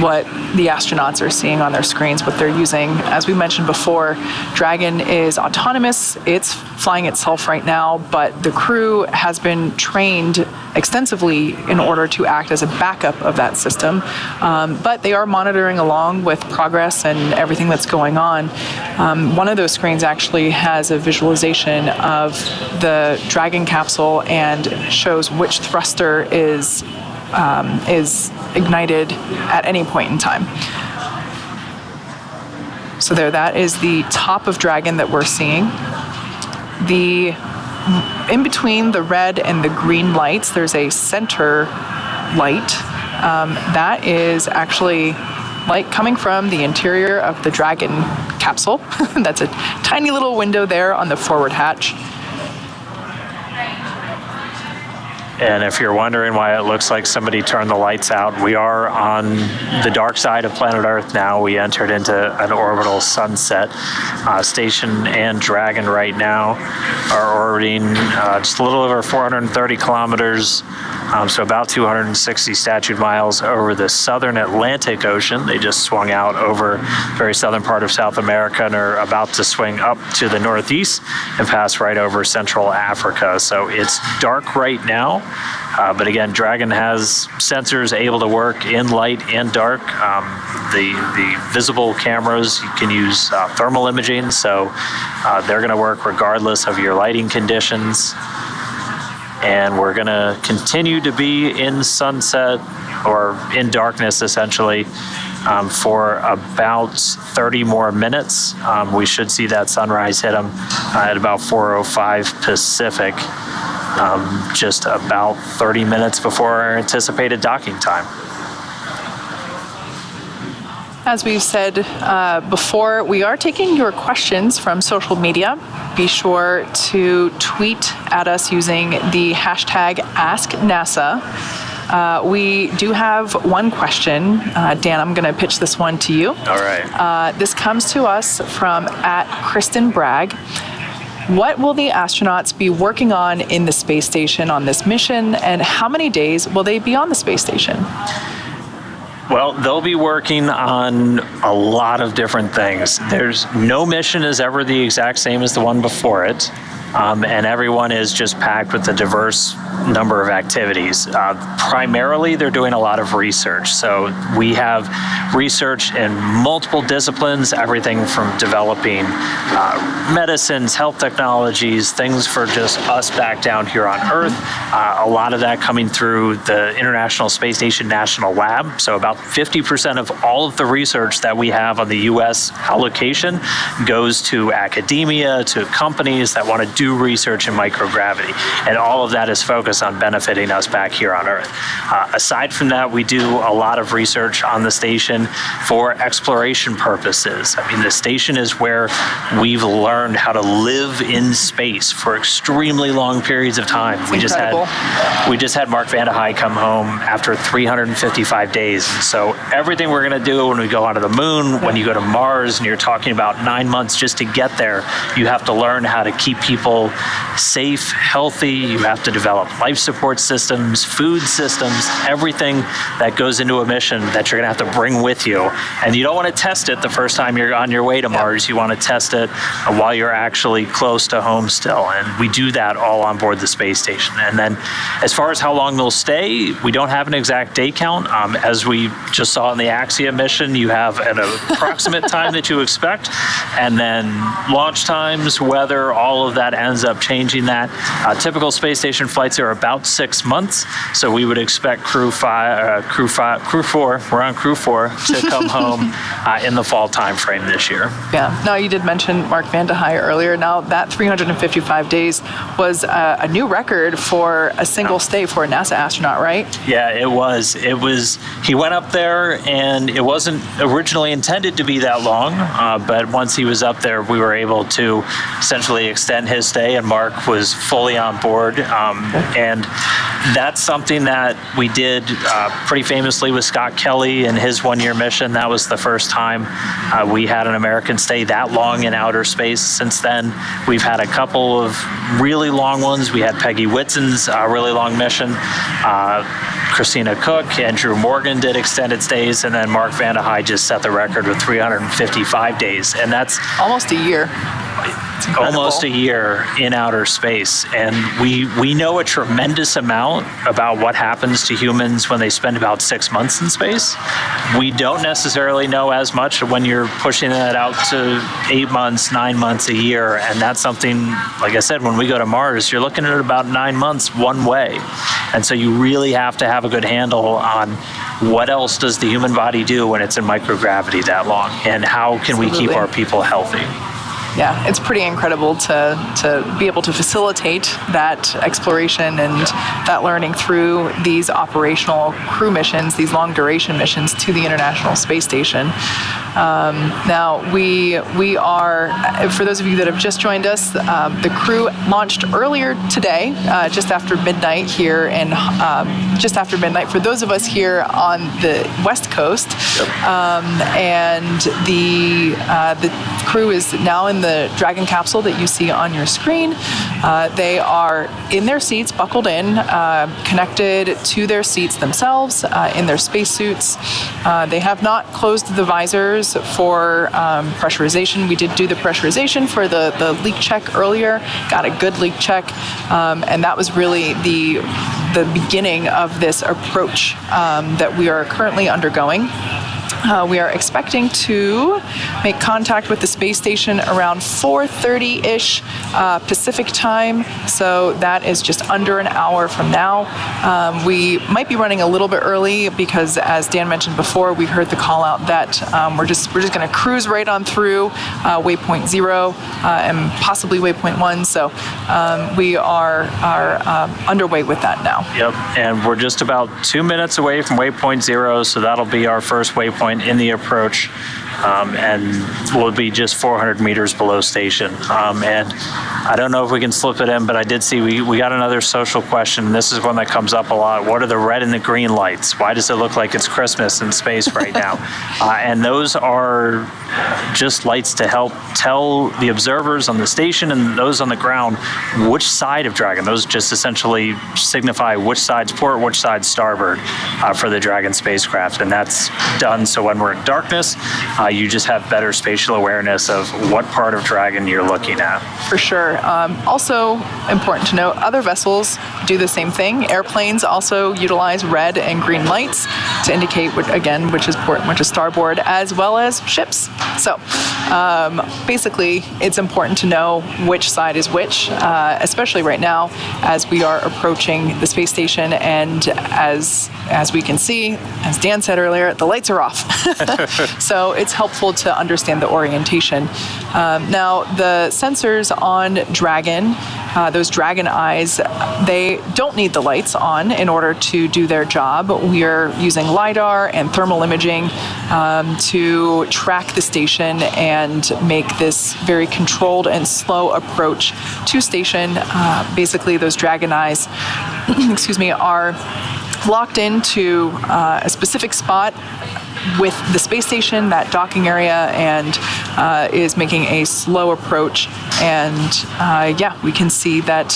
what the astronauts are seeing on their screens, what they're using. As we mentioned before, Dragon is autonomous. It's flying itself right now, but the crew has been trained extensively in order to act as a backup of that system. But they are monitoring along with progress and everything that's going on. One of those screens actually has a visualization of the Dragon capsule and shows which thruster is ignited at any point in time. So there, that is the top of Dragon that we're seeing. In between the red and the green lights, there's a center light. That is actually light coming from the interior of the Dragon capsule. That's a tiny little window there on the forward hatch. And if you're wondering why it looks like somebody turned the lights out, we are on the dark side of planet Earth now. We entered into an orbital sunset. Station and Dragon right now are orbiting just a little over 430 kilometers, so about 260 statute miles over the southern Atlantic Ocean. They just swung out over the very southern part of South America and are about to swing up to the northeast and pass right over Central Africa. So it's dark right now. But again, Dragon has sensors able to work in light and dark. The visible cameras, you can use thermal imaging, so they're going to work regardless of your lighting conditions. And we're going to continue to be in sunset or in darkness essentially for about 30 more minutes. We should see that sunrise hit them at about 4:05 Pacific. Just about 30 minutes before our anticipated docking time. As we've said before, we are taking your questions from social media. Be sure to tweet at us using the hashtag AskNASA. We do have one question. Dan, I'm going to pitch this one to you. All right. This comes to us from @Kristen Bragg. What will the astronauts be working on in the space station on this mission, and how many days will they be on the space station? Well, they'll be working on a lot of different things. There's no mission is ever the exact same as the one before it. And everyone is just packed with a diverse number of activities. Primarily, they're doing a lot of research. So we have research in multiple disciplines, everything from developing medicines, health technologies, things for just us back down here on Earth. A lot of that coming through the International Space Station National Lab. So about 50% of all of the research that we have on the U.S. allocation goes to academia, to companies that want to do do research in microgravity. And all of that is focused on benefiting us back here on Earth. Aside from that, we do a lot of research on the station for exploration purposes. I mean, the station is where we've learned how to live in space for extremely long periods of time. We just had Mark Vande Hei come home after 355 days. So everything we're going to do when we go onto the moon, when you go to Mars, and you're talking about 9 months just to get there, you have to learn how to keep people safe, healthy. You have to develop life support systems, food systems, everything that goes into a mission that you're going to have to bring with you. And you don't want to test it the first time you're on your way to Mars. You want to test it while you're actually close to home still. And we do that all on board the space station. And then as far as how long they'll stay, we don't have an exact day count. As we just saw in the Axia mission, you have an approximate time that you expect. And then launch times, weather, all of that ends up changing that. Typical space station flights are about 6 months. So we would expect Crew-4, we're on Crew-4, to come home in the fall time frame this year. Yeah. Now, you did mention Mark Vande Hei earlier. Now, that 355 days was a new record for a single stay for a NASA astronaut, right? Yeah, it was. He went up there, and it wasn't originally intended to be that long, but once he was up there, we were able to essentially extend his stay, and Mark was fully on board. And that's something that we did pretty famously with Scott Kelly and his one-year mission. That was the first time we had an American stay that long in outer space. Since then, we've had a couple of really long ones. We had Peggy Whitson's really long mission. Christina Cook and Drew Morgan did extended stays, and then Mark Vande Hei just set the record with 355 days, and that's almost a year. Almost a year in outer space. And we know a tremendous amount about what happens to humans when they spend about 6 months in space. We don't necessarily know as much when you're pushing that out to 8 months, 9 months, a year. And that's something, like I said, when we go to Mars, you're looking at about 9 months one way. And so you really have to have a good handle on what else does the human body do when it's in microgravity that long, and how can we keep our people healthy. Yeah, it's pretty incredible to be able to facilitate that exploration and that learning through these operational crew missions, these long duration missions to the International Space Station. Now, we are, for those of you that have just joined us, the crew launched earlier today, just after midnight here, and just after midnight for those of us here on the West Coast. Yep. And the crew is now in the Dragon capsule that you see on your screen. They are in their seats, buckled in, connected to their seats themselves, in their spacesuits. They have not closed the visors for pressurization. We did do the pressurization for the leak check earlier, got a good leak check, and that was really the beginning of this approach that we are currently undergoing. We are expecting to make contact with the space station around 4:30-ish Pacific time, so that is just under an hour from now. We might be running a little bit early because, as Dan mentioned before, we heard the call out that we're just going to cruise right on through Waypoint 0 and possibly Waypoint 1. So we are underway with that now. Yep, and we're just about 2 minutes away from Waypoint 0, so that'll be our first waypoint in the approach, and we'll be just 400 meters below station. And I don't know if we can slip it in, but I did see we got another social question. This is one that comes up a lot. What are the red and the green lights? Why does it look like it's Christmas in space right now? And those are just lights to help tell the observers on the station and those on the ground which side of Dragon. Those just essentially signify which side's port, which side's starboard for the Dragon spacecraft. And that's done so when we're in darkness, you just have better spatial awareness of what part of Dragon you're looking at. For sure. Also important to note, other vessels do the same thing. Airplanes also utilize red and green lights to indicate, which is port and which is starboard, as well as ships. So Basically, it's important to know which side is which, especially right now as we are approaching the space station, and as we can see, as Dan said earlier, the lights are off. So it's helpful to understand the orientation. Now, the sensors on Dragon, those Dragon eyes, they don't need the lights on in order to do their job. We are using LiDAR and thermal imaging to track the station and make this very controlled and slow approach to station. Basically, those Dragon eyes, excuse me, are locked into a specific spot with the space station, that docking area, and is making a slow approach. And yeah, we can see that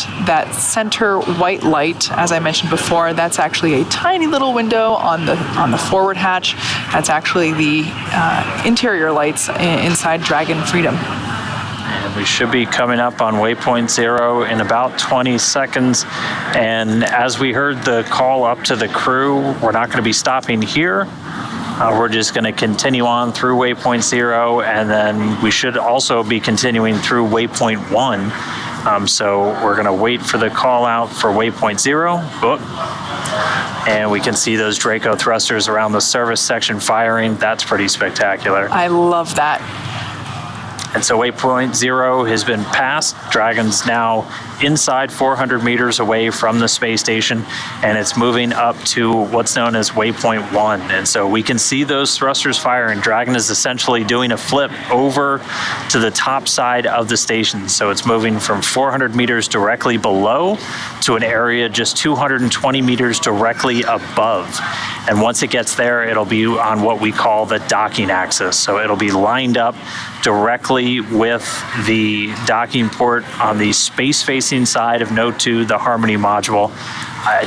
center white light, as I mentioned before, that's actually a tiny little window on the forward hatch. That's actually the interior lights inside Dragon Freedom. And we should be coming up on Waypoint 0 in about 20 seconds. And as we heard the call up to the crew, we're not going to be stopping here. We're just going to continue on through Waypoint 0, and then we should also be continuing through Waypoint 1. So we're going to wait for the call out for Waypoint 0. And we can see those Draco thrusters around the service section firing. That's pretty spectacular. I love that. And so Waypoint 0 has been passed. Dragon's now inside 400 meters away from the space station, and it's moving up to what's known as Waypoint 1. And so we can see those thrusters firing. Dragon is essentially doing a flip over to the top side of the station. So it's moving from 400 meters directly below to an area just 220 meters directly above. And once it gets there, it'll be on what we call the docking axis. So it'll be lined up directly with the docking port on the space-facing side of Node 2, the Harmony module,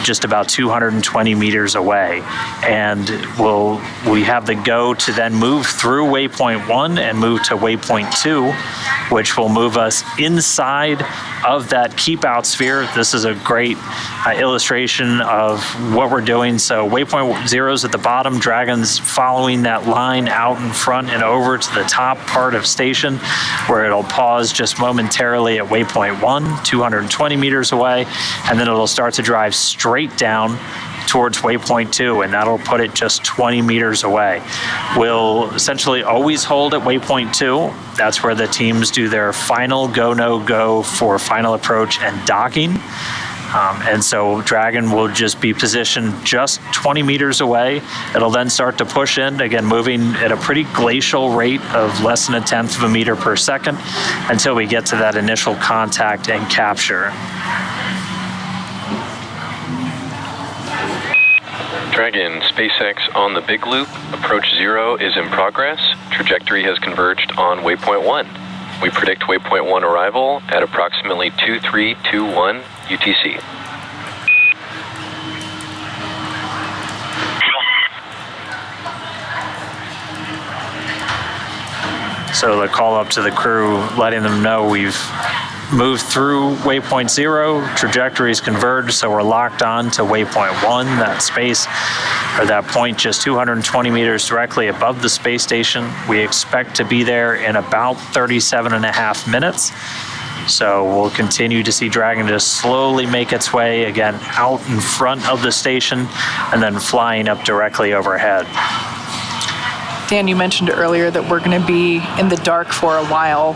just about 220 meters away. And we have the go to then move through Waypoint 1 and move to Waypoint 2, which will move us inside of that keep out sphere. This is a great illustration of what we're doing. So Waypoint 0 is at the bottom, Dragon's following that line out in front and over to the top part of station, where it'll pause just momentarily at Waypoint 1, 220 meters away, and then it'll start to drive straight down towards Waypoint 2, and that'll put it just 20 meters away. We'll essentially always hold at Waypoint 2. That's where the teams do their final go, no go for final approach and docking. And so Dragon will just be positioned just 20 meters away. It'll then start to push in, again, moving at a pretty glacial rate of less than 1/10 of a meter per second until we get to that initial contact and capture. Dragon, SpaceX on the big loop. Approach 0 is in progress. Trajectory has converged on Waypoint 1. We predict Waypoint 1 arrival at approximately 2321 UTC. So the call up to the crew, letting them know we've moved through Waypoint 0, trajectories converged, so we're locked on to Waypoint 1, that space, or that point just 220 meters directly above the space station. We expect to be there in about 37.5 minutes. So we'll continue to see Dragon just slowly make its way, again, out in front of the station and then flying up directly overhead. Dan, you mentioned earlier that we're going to be in the dark for a while.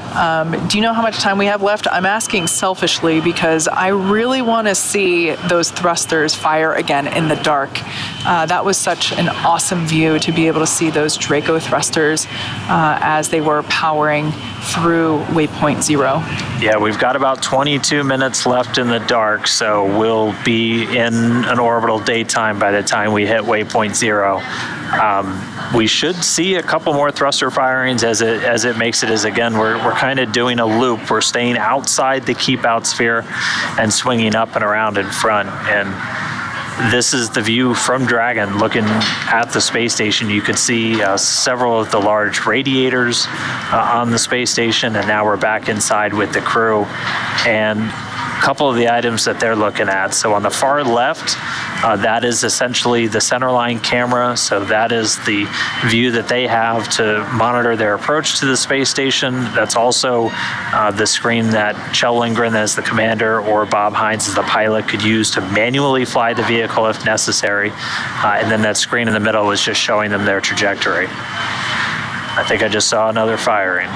Do you know how much time we have left? I'm asking selfishly because I really want to see those thrusters fire again in the dark. That was such an awesome view to be able to see those Draco thrusters as they were powering through Waypoint 0. Yeah, we've got about 22 minutes left in the dark, so we'll be in an orbital daytime by the time we hit Waypoint 0. We should see a couple more thruster firings as it makes it, as again, we're kind of doing a loop. We're staying outside the keep out sphere and swinging up and around in front. And this is the view from Dragon looking at the space station. You could see several of the large radiators on the space station, and now we're back inside with the crew. And a couple of the items that they're looking at. So on the far left, That is essentially the centerline camera, so that is the view that they have to monitor their approach to the space station. That's also the screen that Kjell Lindgren as the commander or Bob Hines as the pilot could use to manually fly the vehicle if necessary. And then that screen in the middle is just showing them their trajectory. I think I just saw another firing.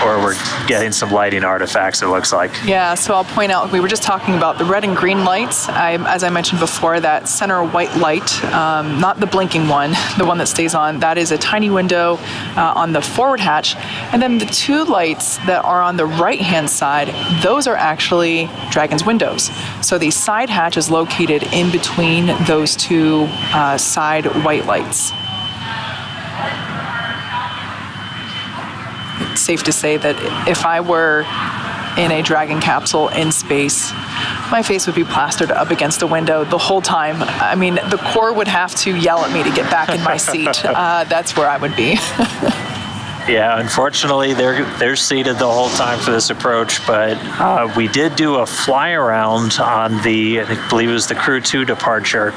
Or we're getting some lighting artifacts, it looks like. Yeah, so I'll point out, we were just talking about the red and green lights. As I mentioned before, that center white light, not the blinking one, the one that stays on, that is a tiny window on the forward hatch. And then the two lights that are on the right-hand side, those are actually Dragon's windows. So the side hatch is located in between those two side white lights. It's safe to say that if I were in a Dragon capsule in space, my face would be plastered up against a window the whole time. I mean, the core would have to yell at me to get back in my seat. That's where I would be. Yeah, unfortunately, they're seated the whole time for this approach, but we did do a fly around on the, I believe it was the Crew-4 departure,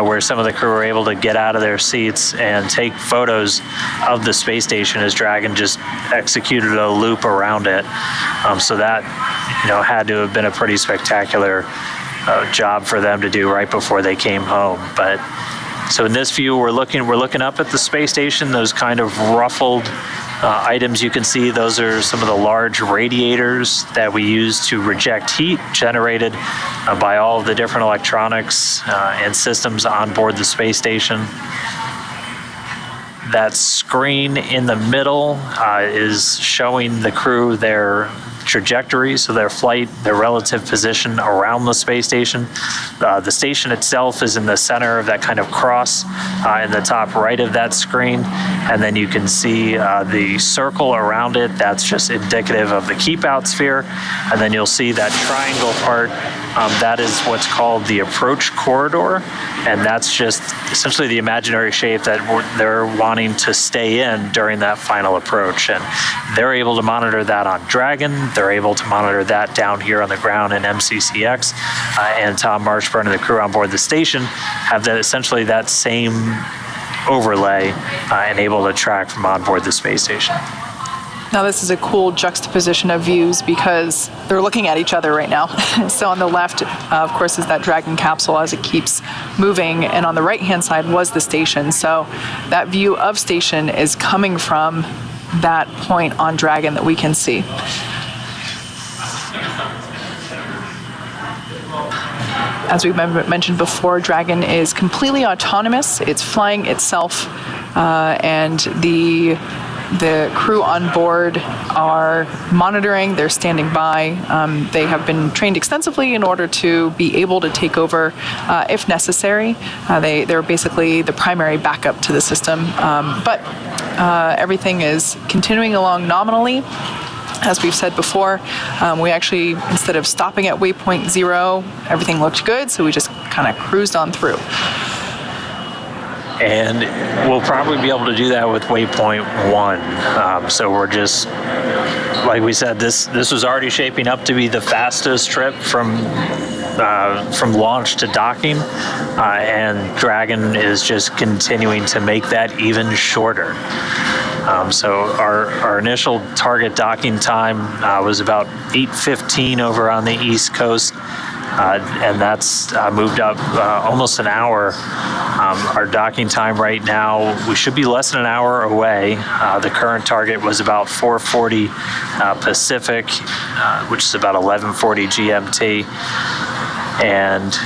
where some of the crew were able to get out of their seats and take photos of the space station as Dragon just executed a loop around it. So that, had to have been a pretty spectacular job for them to do right before they came home. But so in this view, we're looking up at the space station. Those kind of ruffled items you can see, those are some of the large radiators that we use to reject heat generated by all of the different electronics and systems on board the space station. That screen in the middle is showing the crew their trajectory, so their flight, their relative position around the space station. The station itself is in the center of that kind of cross in the top right of that screen, and then you can see the circle around it. That's just indicative of the keep out sphere, and then you'll see that triangle part. That is what's called the approach corridor, and that's just essentially the imaginary shape that they're wanting to stay in during that final approach. And they're able to monitor that on Dragon. They're able to monitor that down here on the ground in MCCX. And Tom Marshburn and the crew on board the station have that essentially that same overlay and able to track from on board the space station. Now this is a cool juxtaposition of views because they're looking at each other right now. So on the left, of course, is that Dragon capsule as it keeps moving, and on the right-hand side was the station. So that view of station is coming from that point on Dragon that we can see. As we mentioned before, Dragon is completely autonomous. It's flying itself, and the crew on board are monitoring, they're standing by. They have been trained extensively in order to be able to take over if necessary. They're basically the primary backup to the system, but everything is continuing along nominally. As we've said before, we actually, instead of stopping at Waypoint 0, everything looked good, so we just kind of cruised on through. And we'll probably be able to do that with Waypoint 1. So we're just, like we said, this was already shaping up to be the fastest trip from launch to docking, and Dragon is just continuing to make that even shorter. So our initial target docking time was about 8:15 over on the East Coast, and that's moved up almost an hour. Our docking time right now, we should be less than an hour away. The current target was about 4:40 Pacific, which is about 11:40 GMT. And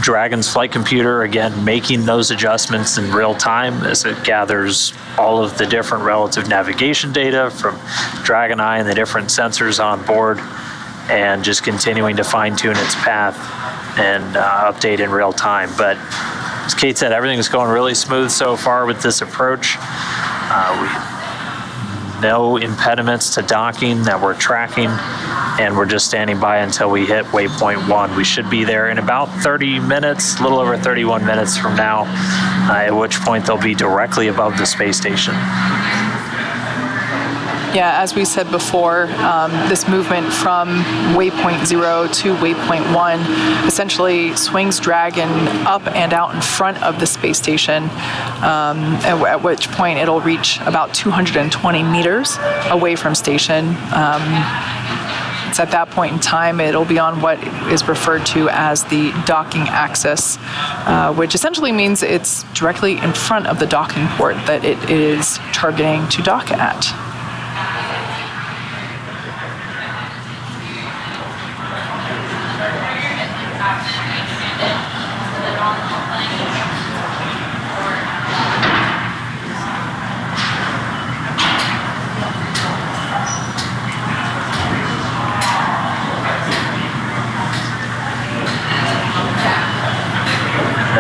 Dragon's flight computer, again, making those adjustments in real time as it gathers all of the different relative navigation data from Dragon Eye and the different sensors on board, and just continuing to fine-tune its path and update in real time. But as Kate said, everything's going really smooth so far with this approach. No impediments to docking that we're tracking, and we're just standing by until we hit Waypoint 1. We should be there in about 30 minutes, a little over 31 minutes from now, at which point they'll be directly above the space station. Yeah, as we said before, this movement from Waypoint 0 to Waypoint 1 essentially swings Dragon up and out in front of the space station, at which point it'll reach about 220 meters away from station. It's at that point in time, it'll be on what is referred to as the docking axis, which essentially means it's directly in front of the docking port that it is targeting to dock at.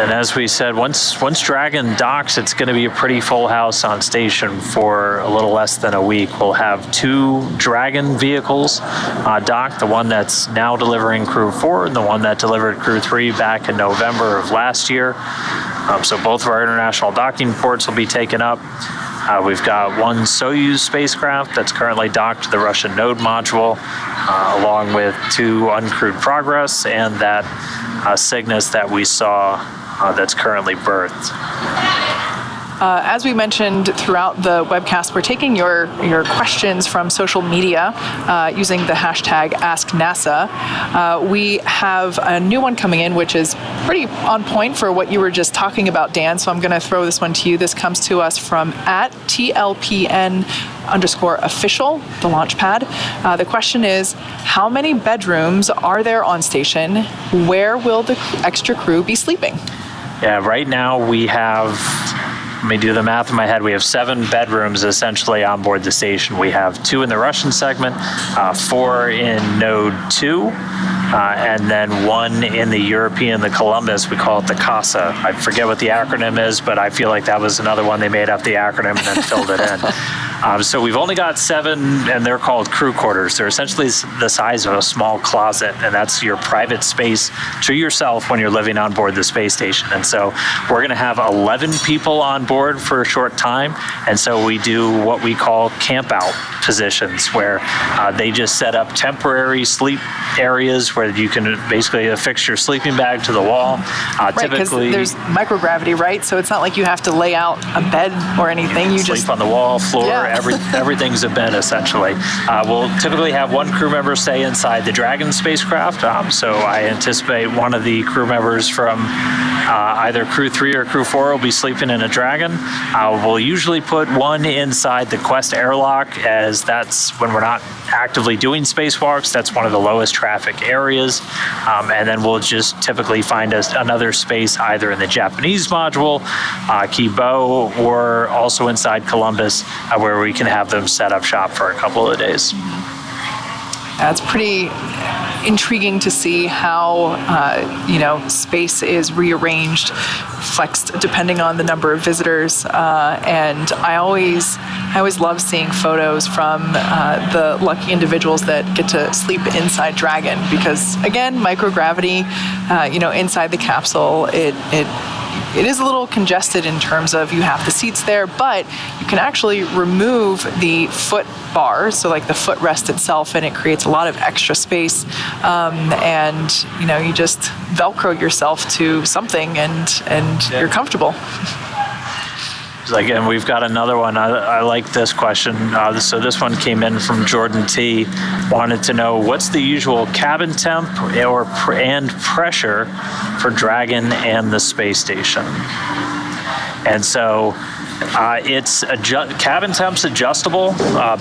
And as we said, once Dragon docks, it's going to be a pretty full house on station for a little less than a week. We'll have 2 Dragon vehicles docked, the one that's now delivering Crew-4 and the one that delivered Crew-3 back in November of last year. So both of our international docking ports will be taken up. We've got 1 Soyuz spacecraft that's currently docked to the Russian node module, along with 2 uncrewed Progress and that Cygnus that we saw that's currently berthed. As we mentioned throughout the webcast, we're taking your questions from social media using the hashtag AskNASA. We have a new one coming in, which is pretty on point for what you were just talking about, Dan. So I'm going to throw this one to you. This comes to us from @TLPN_official, the launch pad. The question is, how many bedrooms are there on station? Where will the extra crew be sleeping? Yeah, right now we have, let me do the math in my head, we have 7 bedrooms essentially on board the station. We have 2 in the Russian segment, 4 in Node 2, and then 1 in the European, the Columbus, we call it the CASA. I forget what the acronym is, but I feel like that was another one they made up the acronym and then filled it in. So we've only got 7, and they're called crew quarters. They're essentially the size of a small closet, and that's your private space to yourself when you're living on board the space station. And so we're going to have 11 people on board for a short time, and so we do what we call camp out positions, where they just set up temporary sleep areas where you can basically affix your sleeping bag to the wall. Right, because there's microgravity, right? So it's not like you have to lay out a bed or anything. You sleep just on the wall, floor. Yeah. Everything's a bed, essentially. We'll typically have 1 crew member stay inside the Dragon spacecraft, so I anticipate one of the crew members from either Crew-3 or Crew-4 will be sleeping in a Dragon. We'll usually put 1 inside the Quest airlock, as that's when we're not actively doing spacewalks. That's one of the lowest traffic areas. And then we'll just typically find another space either in the Japanese module, Kibo, or also inside Columbus, where we can have them set up shop for a couple of days. It's pretty intriguing to see how space is rearranged, flexed depending on the number of visitors. And I always love seeing photos from the lucky individuals that get to sleep inside Dragon, because again, microgravity, inside the capsule, it is a little congested in terms of you have the seats there, but you can actually remove the foot bar, so like the footrest itself, and it creates a lot of extra space. And you just Velcro yourself to something, and you're comfortable. Again, we've got another one. I like this question. So this one came in from Jordan T. Wanted to know, what's the usual cabin temp and pressure for Dragon and the space station? And so cabin temp's adjustable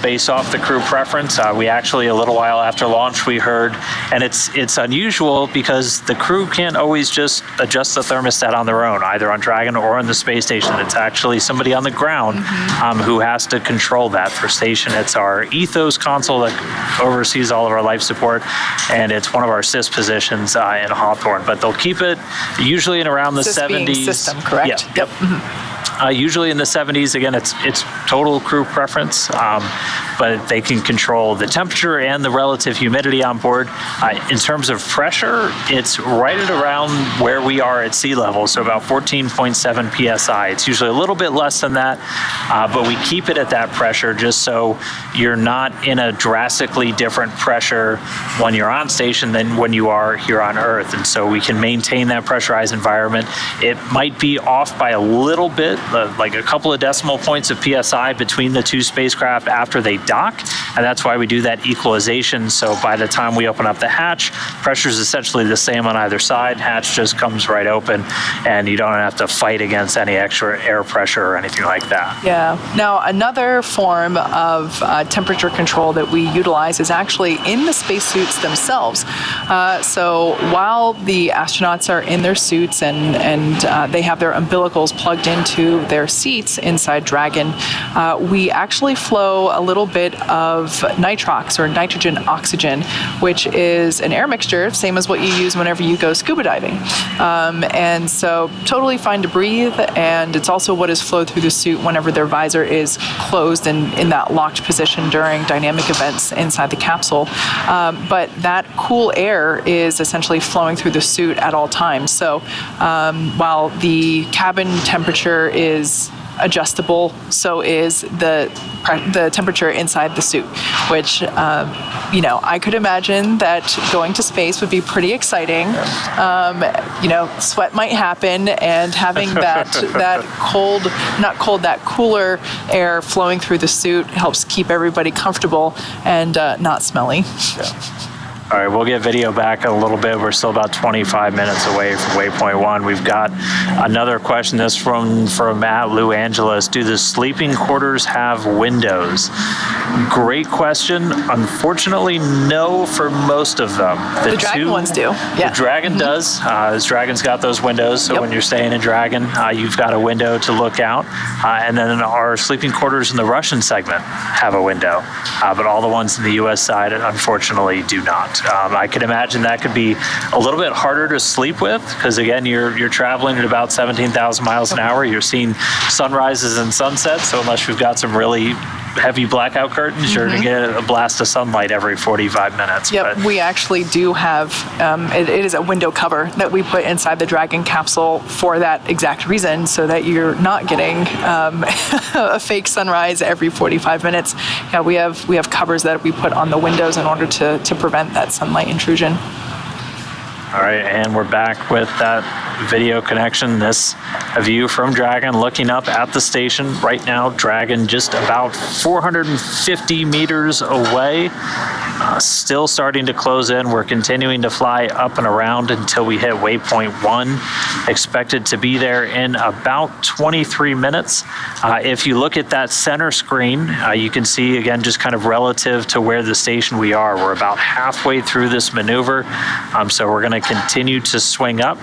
based off the crew preference. We actually, a little while after launch, we heard, and it's unusual because the crew can't always just adjust the thermostat on their own, either on Dragon or on the space station. It's actually somebody on the ground who has to control that for station. It's our Ethos console that oversees all of our life support, and it's one of our CIS positions in Hawthorne. But they'll keep it usually in around the CIS 70s. being system, correct? Yeah, yep. Usually in the 70s. Again, it's total crew preference. but they can control the temperature and the relative humidity on board. In terms of pressure, it's right at around where we are at sea level, so about 14.7 psi. It's usually a little bit less than that, but we keep it at that pressure just so you're not in a drastically different pressure when you're on station than when you are here on Earth. And so we can maintain that pressurized environment. It might be off by a little bit, like a couple of decimal points of psi between the two spacecraft after they dock, and that's why we do that equalization. So by the time we open up the hatch, pressure is essentially the same on either side. Hatch just comes right open, and you don't have to fight against any extra air pressure or anything like that. Yeah. Now, another form of temperature control that we utilize is actually in the spacesuits themselves. So while the astronauts are in their suits and they have their umbilicals plugged into their seats inside Dragon, we actually flow a little bit of nitrox, or nitrogen oxygen, which is an air mixture, same as what you use whenever you go scuba diving. And so totally fine to breathe, and it's also what is flowed through the suit whenever their visor is closed and in that locked position during dynamic events inside the capsule. But that cool air is essentially flowing through the suit at all times. So while the cabin temperature is adjustable, so is the temperature inside the suit, which I could imagine that going to space would be pretty exciting. Sweat might happen, and having that cooler air flowing through the suit helps keep everybody comfortable and not smelly. Yeah. All right, we'll get video back in a little bit. We're still about 25 minutes away from Waypoint 1. We've got another question. This from Matt Lou Angeles. Do the sleeping quarters have windows? Great question. Unfortunately, no for most of them. The Dragon ones do. Yeah. The Dragon does. This Dragon's got those windows, so when you're staying in Dragon, you've got a window to look out. And then our sleeping quarters in the Russian segment have a window, but all the ones in the U.S. side, unfortunately, do not. I could imagine that could be a little bit harder to sleep with, because again, you're traveling at about 17,000 miles an hour. You're seeing sunrises and sunsets, so unless you've got some really heavy blackout curtains, you're going to get a blast of sunlight every 45 minutes. Yep, but we actually do have, it is a window cover that we put inside the Dragon capsule for that exact reason, so that you're not getting a fake sunrise every 45 minutes. Yeah, we have covers that we put on the windows in order to prevent that sunlight intrusion. All right, and we're back with that video connection. This a view from Dragon looking up at the station. Right now, Dragon just about 450 meters away. Still starting to close in. We're continuing to fly up and around until we hit Waypoint 1. Expected to be there in about 23 minutes. If you look at that center screen, you can see, again, just kind of relative to where the station we are. We're about halfway through this maneuver. So we're going to continue to swing up.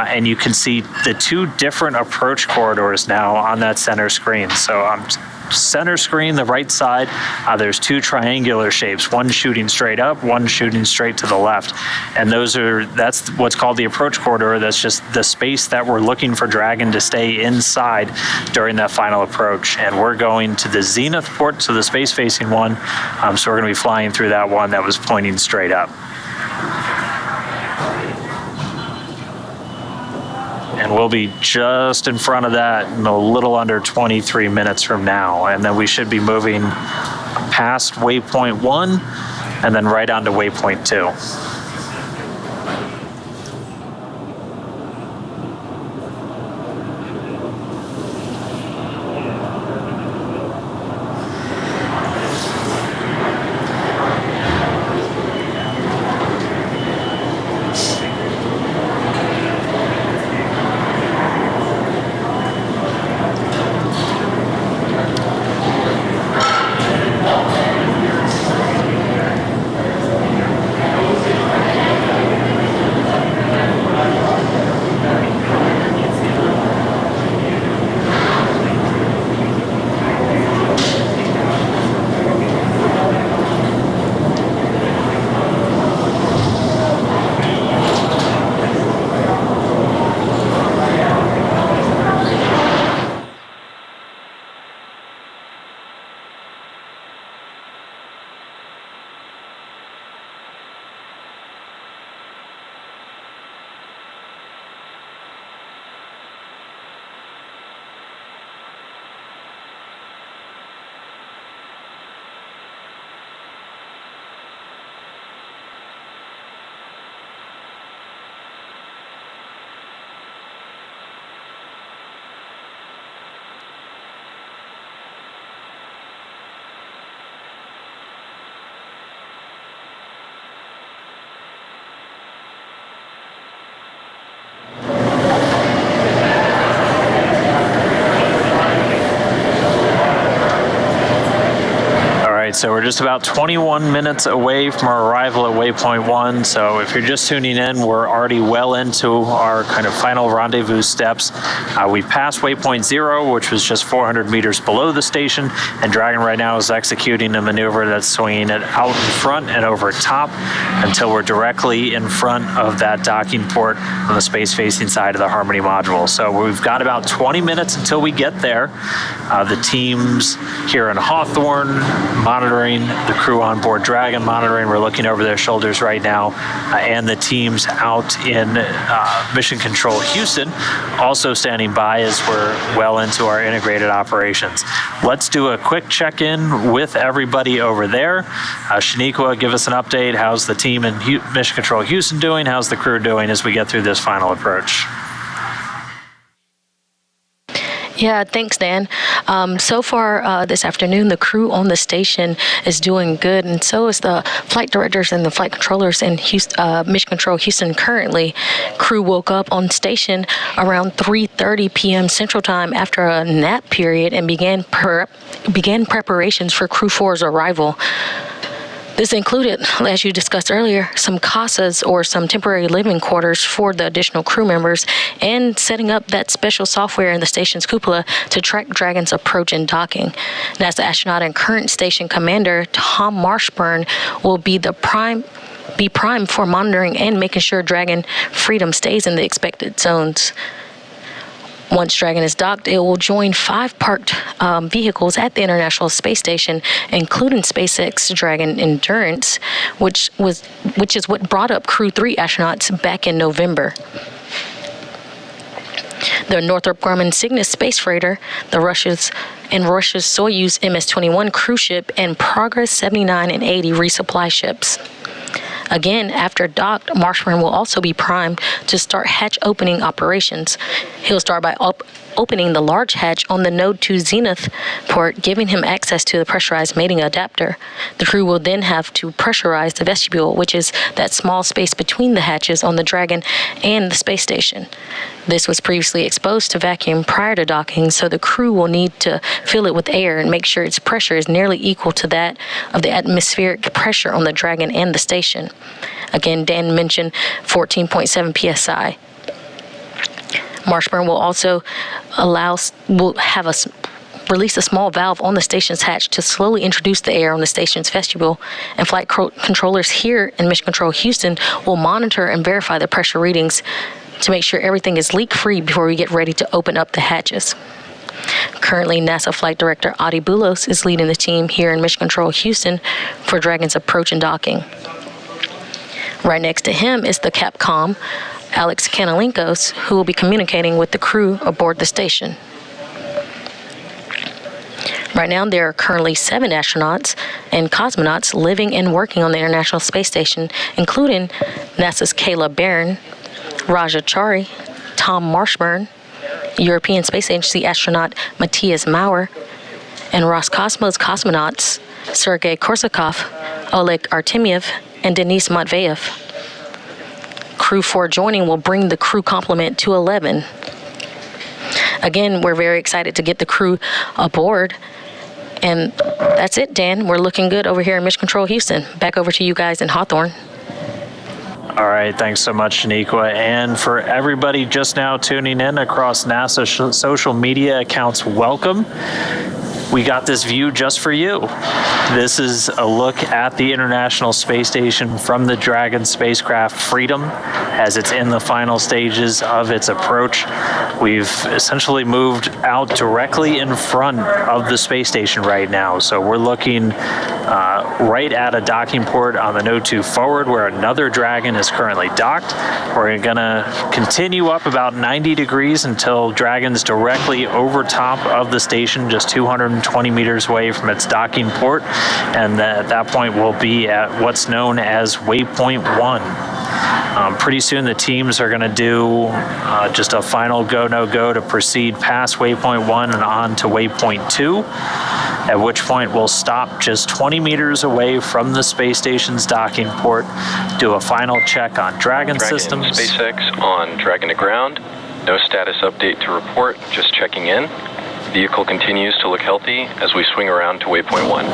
And you can see the two different approach corridors now on that center screen. So center screen, the right side, there's two triangular shapes, one shooting straight up, one shooting straight to the left. And that's what's called the approach corridor. That's just the space that we're looking for Dragon to stay inside during that final approach. And we're going to the zenith port, so the space-facing one. So we're going to be flying through that one that was pointing straight up. And we'll be just in front of that in a little under 23 minutes from now. And then we should be moving past Waypoint 1 and then right onto Waypoint 2. so we're just about 21 minutes away from our arrival at Waypoint 1. So if you're just tuning in, we're already well into our kind of final rendezvous steps. We passed Waypoint 0, which was just 400 meters below the station, and Dragon right now is executing a maneuver that's swinging it out in front and over top until we're directly in front of that docking port on the space-facing side of the Harmony module. So we've got about 20 minutes until we get there. The teams here in Hawthorne monitoring, the crew on board Dragon monitoring, we're looking over their shoulders right now, and the teams out in Mission Control Houston also standing by as we're well into our integrated operations. Let's do a quick check-in with everybody over there. Shaniqua, give us an update. How's the team in Mission Control Houston doing? How's the crew doing as we get through this final approach? Yeah, thanks, Dan. So far this afternoon, the crew on the station is doing good, and so is the flight directors and the flight controllers in Mission Control Houston currently. Crew woke up on station around 3:30 p.m. Central Time after a nap period and began preparations for Crew-4's arrival. This included, as you discussed earlier, some casas or some temporary living quarters for the additional crew members and setting up that special software in the station's cupola to track Dragon's approach and docking. NASA astronaut and current station commander Tom Marshburn will be primed for monitoring and making sure Dragon Freedom stays in the expected zones. Once Dragon is docked, it will join 5 parked vehicles at the International Space Station, including SpaceX Dragon Endurance, which is what brought up Crew-3 astronauts back in November. The Northrop Grumman Cygnus space freighter, the Russia's Soyuz MS-21 cruise ship, and Progress 79 and 80 resupply ships. Again, after docked, Marshburn will also be primed to start hatch opening operations. He'll start by opening the large hatch on the Node 2 Zenith port, giving him access to the pressurized mating adapter. The crew will then have to pressurize the vestibule, which is that small space between the hatches on the Dragon and the space station. This was previously exposed to vacuum prior to docking, so the crew will need to fill it with air and make sure its pressure is nearly equal to that of the atmospheric pressure on the Dragon and the station. Again, Dan mentioned 14.7 psi. Marshburn will also release a small valve on the station's hatch to slowly introduce the air on the station's vestibule, and flight controllers here in Mission Control Houston will monitor and verify the pressure readings to make sure everything is leak-free before we get ready to open up the hatches. Currently, NASA Flight Director Adi Boulos is leading the team here in Mission Control Houston for Dragon's approach and docking. Right next to him is the Capcom, Alex Kanalinkos, who will be communicating with the crew aboard the station. Right now, there are currently 7 astronauts and cosmonauts living and working on the International Space Station, including NASA's Kayla Barron, Raja Chari, Tom Marshburn, European Space Agency astronaut Matthias Maurer, and Roscosmos cosmonauts Sergei Korsakov, Oleg Artemyev, and Denis Matveyev. Crew-4 joining will bring the crew complement to 11. Again, we're very excited to get the crew aboard. And that's it, Dan. We're looking good over here in Mission Control Houston. Back over to you guys in Hawthorne. All right, thanks so much, Shaniqua. And for everybody just now tuning in across NASA social media accounts, welcome. We got this view just for you. This is a look at the International Space Station from the Dragon spacecraft Freedom as it's in the final stages of its approach. We've essentially moved out directly in front of the space station right now. So we're looking right at a docking port on the Node 2 forward where another Dragon is currently docked. We're gonna continue up about 90 degrees until Dragon's directly over top of the station, just 220 meters away from its docking port. And at that point, we'll be at what's known as Waypoint 1. Pretty soon the teams are going to do just a final go, no go to proceed past Waypoint 1 and on to Waypoint 2, at which point we'll stop just 20 meters away from the space station's docking port, do a final check on Dragon systems. SpaceX on Dragon to ground. No status update to report, just checking in. Vehicle continues to look healthy as we swing around to Waypoint 1.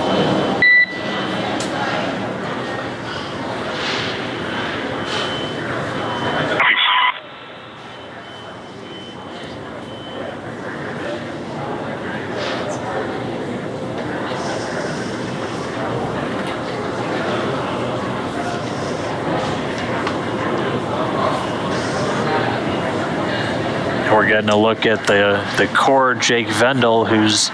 We're getting a look at the core Jake Vendel, who's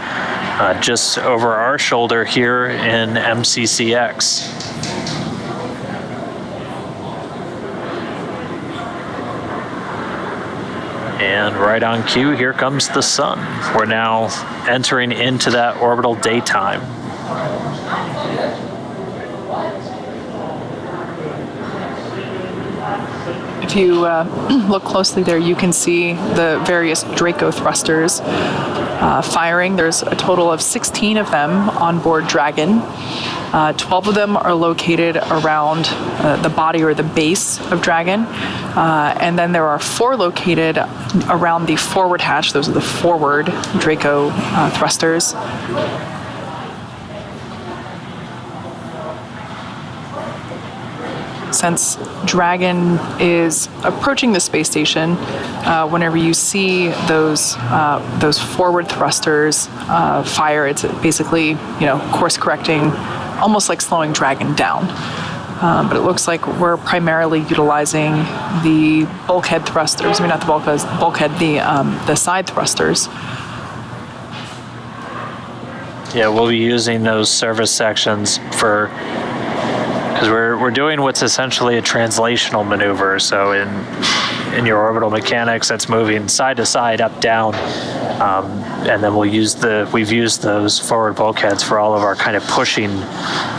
just over our shoulder here in MCCX. And right on cue, here comes the sun. We're now entering into that orbital daytime. If you look closely there, you can see the various Draco thrusters firing. There's a total of 16 of them on board Dragon. 12 of them are located around the body or the base of Dragon. And then there are 4 located around the forward hatch. Those are the forward Draco thrusters. Since Dragon is approaching the space station, whenever you see those forward thrusters fire, it's basically course correcting, almost like slowing Dragon down. But it looks like we're primarily utilizing the bulkhead thrusters. I mean, not the bulkhead, the side thrusters. Yeah, we'll be using those service sections because we're doing what's essentially a translational maneuver. So in your orbital mechanics, that's moving side to side, up, down, and then we've used those forward bulkheads for all of our kind of pushing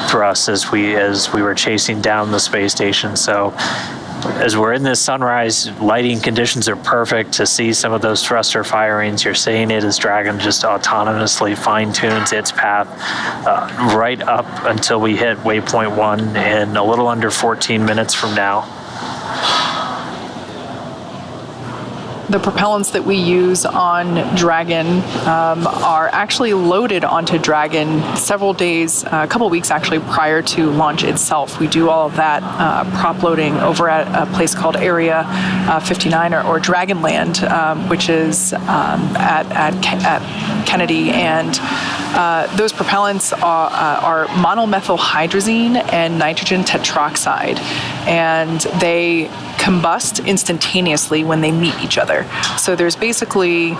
thrusts as we were chasing down the space station. So as we're in this sunrise, lighting conditions are perfect to see some of those thruster firings. You're seeing it as Dragon just autonomously fine-tunes its path right up until we hit Waypoint 1 in a little under 14 minutes from now. The propellants that we use on Dragon are actually loaded onto Dragon several days, a couple weeks actually prior to launch itself. We do all of that prop loading over at a place called Area 59 or Dragonland, which is at Kennedy, and those propellants are monomethylhydrazine and nitrogen tetroxide, and they combust instantaneously when they meet each other. So there's basically,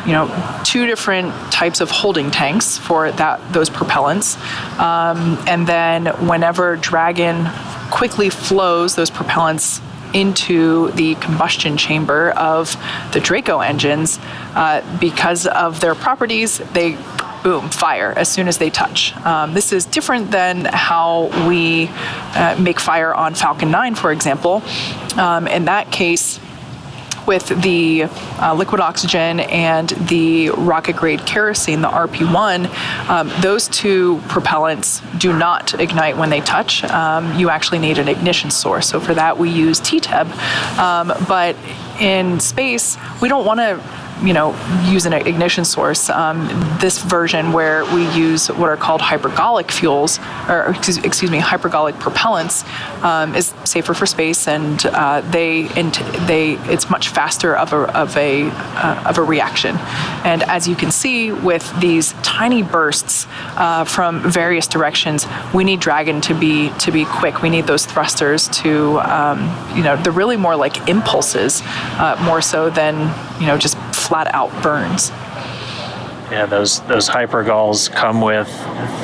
2 different types of holding tanks for those propellants, and then whenever Dragon quickly flows those propellants into the combustion chamber of the Draco engines, because of their properties, they boom, fire as soon as they touch. This is different than how we make fire on Falcon 9, for example. In that case, with the liquid oxygen and the rocket grade kerosene, the RP1, those 2 propellants do not ignite when they touch. You actually need an ignition source. So for that, we use TTEB. But in space, we don't want to use an ignition source. This version where we use what are called hypergolic fuels, or hypergolic propellants, is safer for space, and it's much faster of a reaction. And as you can see with these tiny bursts from various directions, we need Dragon to be quick. We need those thrusters to they're really more like impulses, more so than just flat out burns. Yeah, those hypergols come with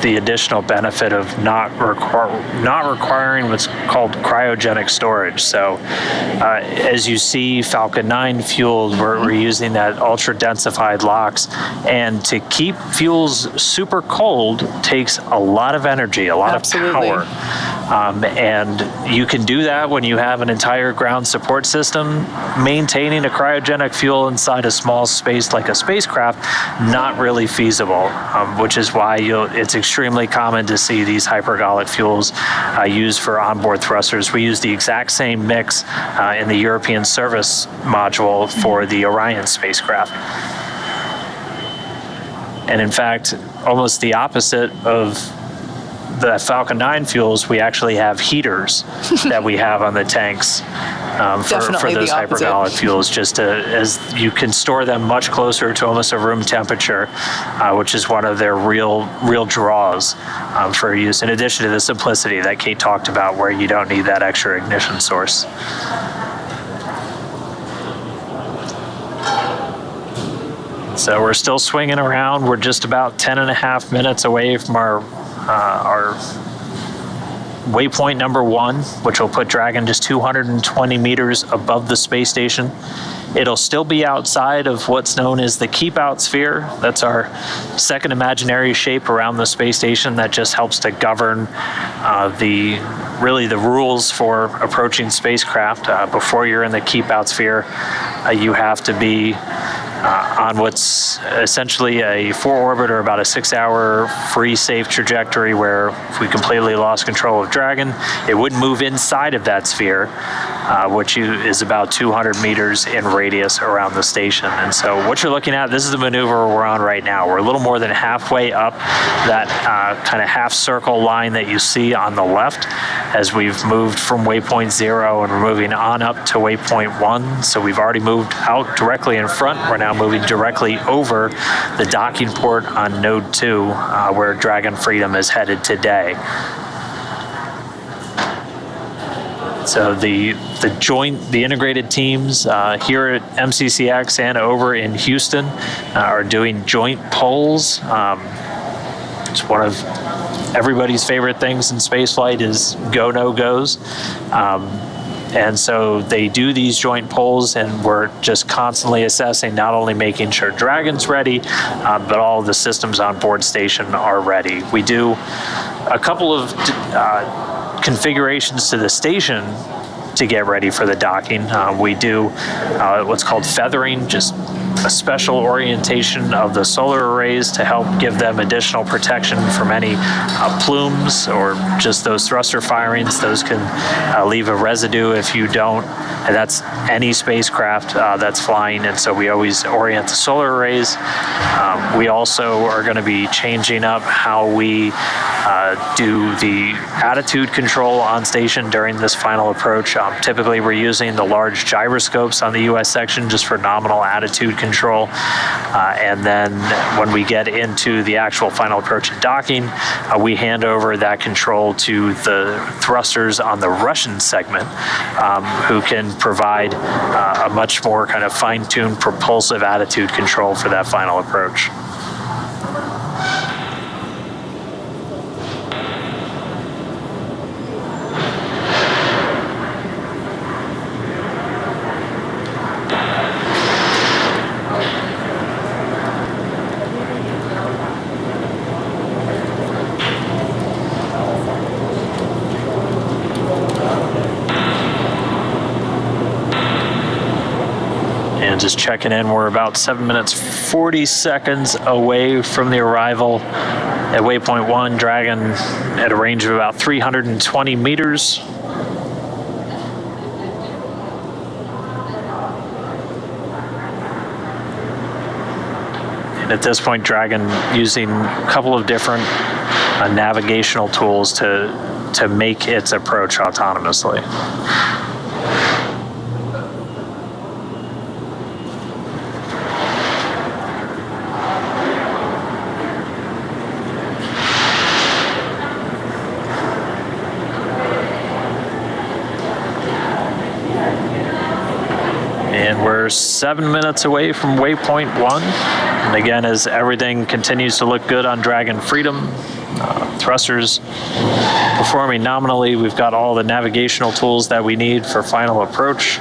the additional benefit of not requiring what's called cryogenic storage. So as you see Falcon 9 fueled, we're using that ultra densified LOX, and to keep fuels super cold takes a lot of energy, a lot Absolutely. of power. And you can do that when you have an entire ground support system. Maintaining a cryogenic fuel inside a small space like a spacecraft, not really feasible, which is why it's extremely common to see these hypergolic fuels used for onboard thrusters. We use the exact same mix in the European service module for the Orion spacecraft. And in fact, almost the opposite of the Falcon 9 fuels, we actually have heaters that we have on the tanks for those hypergolic fuels, as you can store them much closer to almost a room temperature, which is one of their real draws for use, in addition to the simplicity that Kate talked about, where you don't need that extra ignition source. So we're still swinging around. We're just about 10.5 minutes away from our waypoint number 1, which will put Dragon just 220 meters above the space station. It'll still be outside of what's known as the keep out sphere. That's our second imaginary shape around the space station that just helps to govern the rules for approaching spacecraft. Before you're in the keep out sphere, you have to be on what's essentially a 4-orbit or about a 6-hour free safe trajectory, where if we completely lost control of Dragon, it would move inside of that sphere, which is about 200 meters in radius around the station. And so what you're looking at, this is the maneuver we're on right now. We're a little more than halfway up that kind of half circle line that you see on the left, as we've moved from waypoint 0 and we're moving on up to waypoint 1. So we've already moved out directly in front. We're now moving directly over the docking port on node 2, where Dragon Freedom is headed today. So the integrated teams here at MCCX and over in Houston are doing joint polls. It's one of everybody's favorite things in spaceflight is go, no goes. And so they do these joint polls, and we're just constantly assessing, not only making sure Dragon's ready, but all of the systems on board station are ready. We do a couple of configurations to the station to get ready for the docking. We do what's called feathering, just a special orientation of the solar arrays to help give them additional protection from any plumes or just those thruster firings. Those can leave a residue if you don't, and that's any spacecraft that's flying, and so we always orient the solar arrays. We also are going to be changing up how we do the attitude control on station during this final approach. Typically we're using the large gyroscopes on the US section just for nominal attitude control. And then when we get into the actual final approach and docking, we hand over that control to the thrusters on the Russian segment, who can provide a much more kind of fine-tuned propulsive attitude control for that final approach. Just checking in, we're about 7 minutes 40 seconds away from the arrival at waypoint 1. Dragon at a range of about 320 meters. And at this point, Dragon using a couple of different navigational tools to make its approach autonomously. And we're 7 minutes away from waypoint 1. And again, as everything continues to look good on Dragon Freedom, thrusters performing nominally, we've got all the navigational tools that we need for final approach.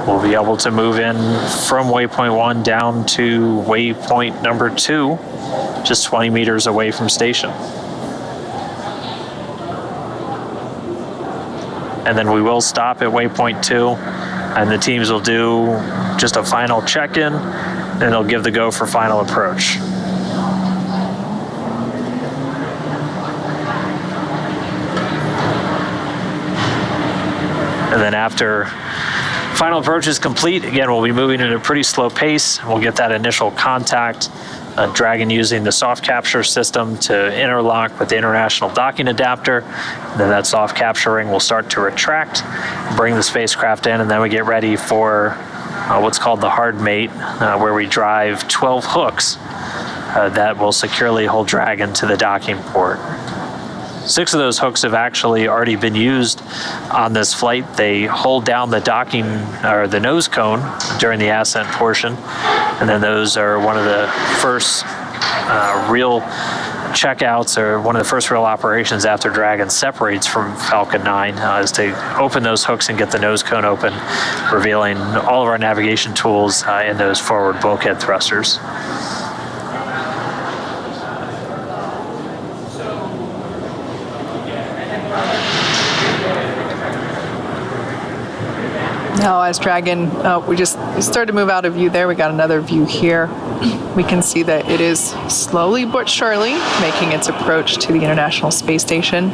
We'll be able to move in from waypoint 1 down to waypoint number 2, just 20 meters away from station. And then we will stop at waypoint 2. And the teams will do just a final check-in, and they'll give the go for final approach. And then after final approach is complete, again, we'll be moving at a pretty slow pace. We'll get that initial contact. Dragon using the soft capture system to interlock with the international docking adapter. And then that soft capturing will start to retract, bring the spacecraft in, and then we get ready for what's called the hard mate, where we drive 12 hooks that will securely hold Dragon to the docking port. 6 of those hooks have actually already been used on this flight. They hold down the docking or the nose cone during the ascent portion. And then those are one of the first real checkouts, or one of the first real operations after Dragon separates from Falcon 9, is to open those hooks and get the nose cone open, revealing all of our navigation tools in those forward bulkhead thrusters. Now, as Dragon, we started to move out of view there. We got another view here. We can see that it is slowly but surely making its approach to the International Space Station.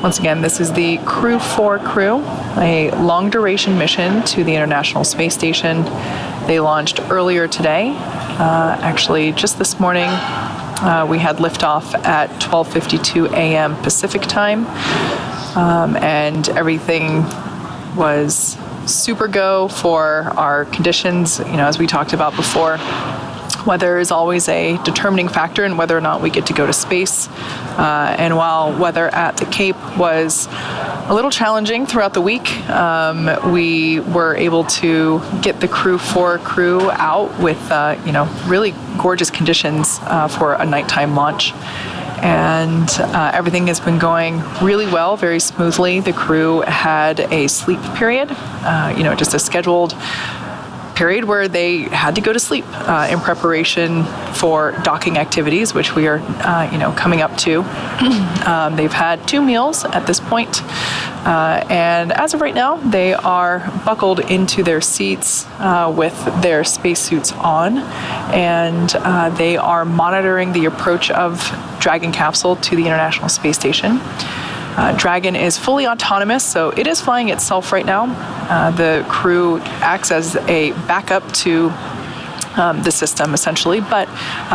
Once again, this is the Crew-4 crew, a long-duration mission to the International Space Station. They launched earlier today. Actually, just this morning, we had liftoff at 12:52 a.m. Pacific time, and everything was super go for our conditions. As we talked about before, weather is always a determining factor in whether or not we get to go to space. And while weather at the Cape was a little challenging throughout the week, we were able to get the Crew-4 crew out with really gorgeous conditions for a nighttime launch. And everything has been going really well, very smoothly. The crew had a sleep period, just a scheduled period where they had to go to sleep in preparation for docking activities, which we are, coming up to. They've had 2 meals at this point, and as of right now, they are buckled into their seats with their spacesuits on, and they are monitoring the approach of Dragon capsule to the International Space Station. Dragon is fully autonomous, so it is flying itself right now. The crew acts as a backup to the system, essentially, but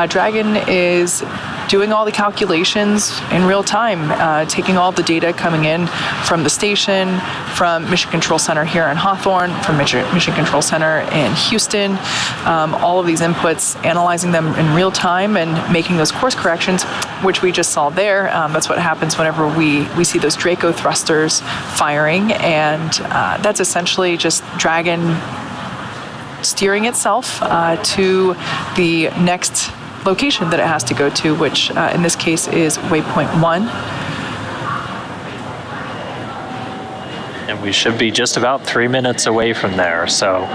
Dragon is doing all the calculations in real time, taking all the data coming in from the station, from Mission Control Center here in Hawthorne, from Mission Control Center in Houston, all of these inputs, analyzing them in real time and making those course corrections, which we just saw there. That's what happens whenever we see those Draco thrusters firing, and that's essentially just Dragon steering itself to the next location that it has to go to, which in this case is Waypoint 1. And we should be just about 3 minutes away from there. So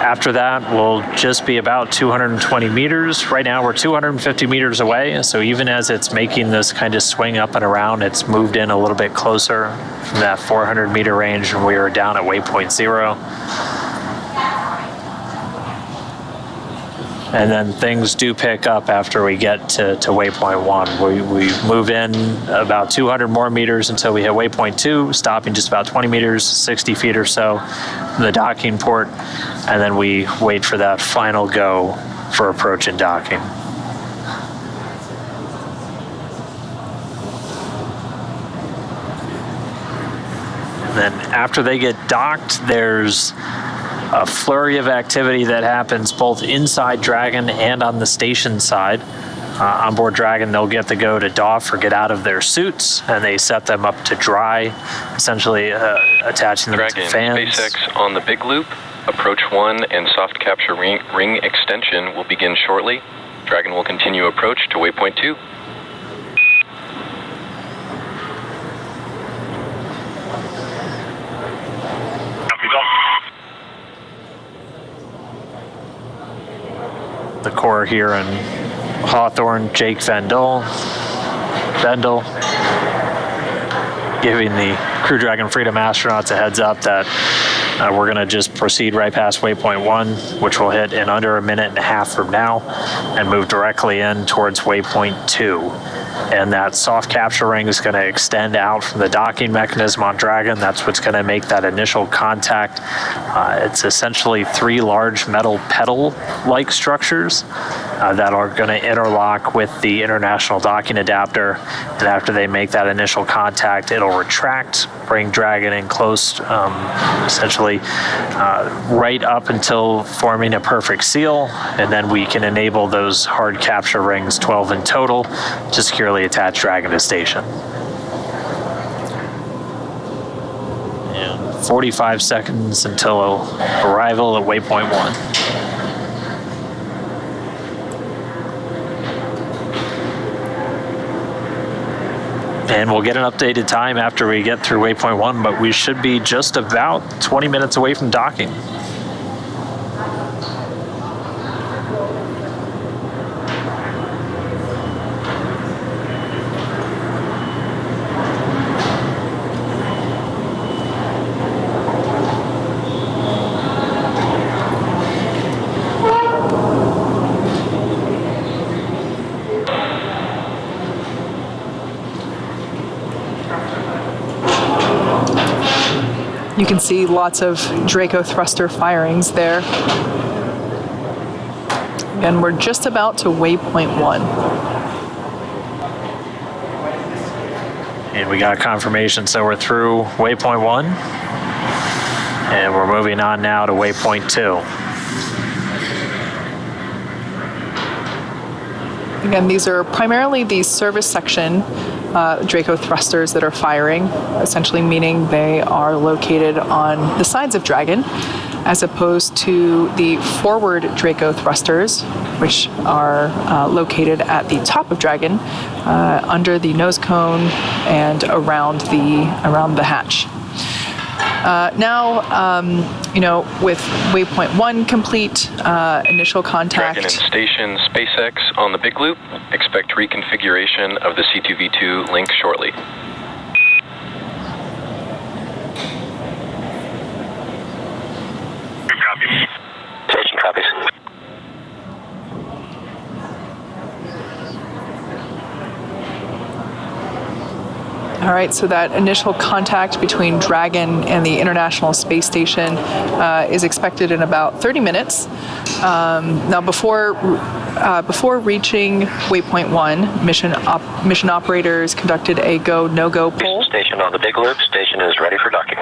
after that, we'll just be about 220 meters. Right now, we're 250 meters away. So even as it's making this kind of swing up and around, it's moved in a little bit closer from that 400 meter range, and we were down at Waypoint 0. And then things do pick up after we get to Waypoint 1. We move in about 200 more meters until we hit Waypoint 2, stopping just about 20 meters, 60 feet or so from the docking port. And then we wait for that final go for approach and docking. And then after they get docked, there's a flurry of activity that happens both inside Dragon and on the station side. On board Dragon, they'll get the go to doff or get out of their suits, and they set them up to dry, essentially attaching them Dragon, to fans. SpaceX on the big loop. Approach 1 and soft capture ring extension will begin shortly. Dragon will continue approach to Waypoint 2. The core here in Hawthorne, Jake Vendel, giving the Crew Dragon Freedom astronauts a heads up that we're going to just proceed right past Waypoint 1, which we'll hit in under a minute and a half from now, and move directly in towards Waypoint 2. And that soft capture ring is going to extend out from the docking mechanism on Dragon. That's what's going to make that initial contact. It's essentially 3 large metal pedal-like structures that are going to interlock with the international docking adapter. And after they make that initial contact, it'll retract, bring Dragon in close, essentially right up until forming a perfect seal. And then we can enable those hard capture rings, 12 in total, to securely attach Dragon to station. And 45 seconds until arrival at Waypoint 1. And we'll get an updated time after we get through Waypoint 1, but we should be just about 20 minutes away from docking. You can see lots of Draco thruster firings there. And we're just about to Waypoint 1. And we got confirmation, so we're through Waypoint 1. And we're moving on now to Waypoint 2. Again, these are primarily the service section Draco thrusters that are firing, essentially meaning they are located on the sides of Dragon, as opposed to the forward Draco thrusters, which are located at the top of Dragon, under the nose cone and around the hatch. Now, with Waypoint 1 complete, initial contact. Dragon and Station SpaceX on the big loop. Expect reconfiguration of the C2V2 link shortly. Copy. Station copies. All right, so that initial contact between Dragon and the International Space Station is expected in about 30 minutes. Now, before reaching Waypoint 1, mission operators conducted a go, no-go poll. Station on the big loop. Station is ready for docking.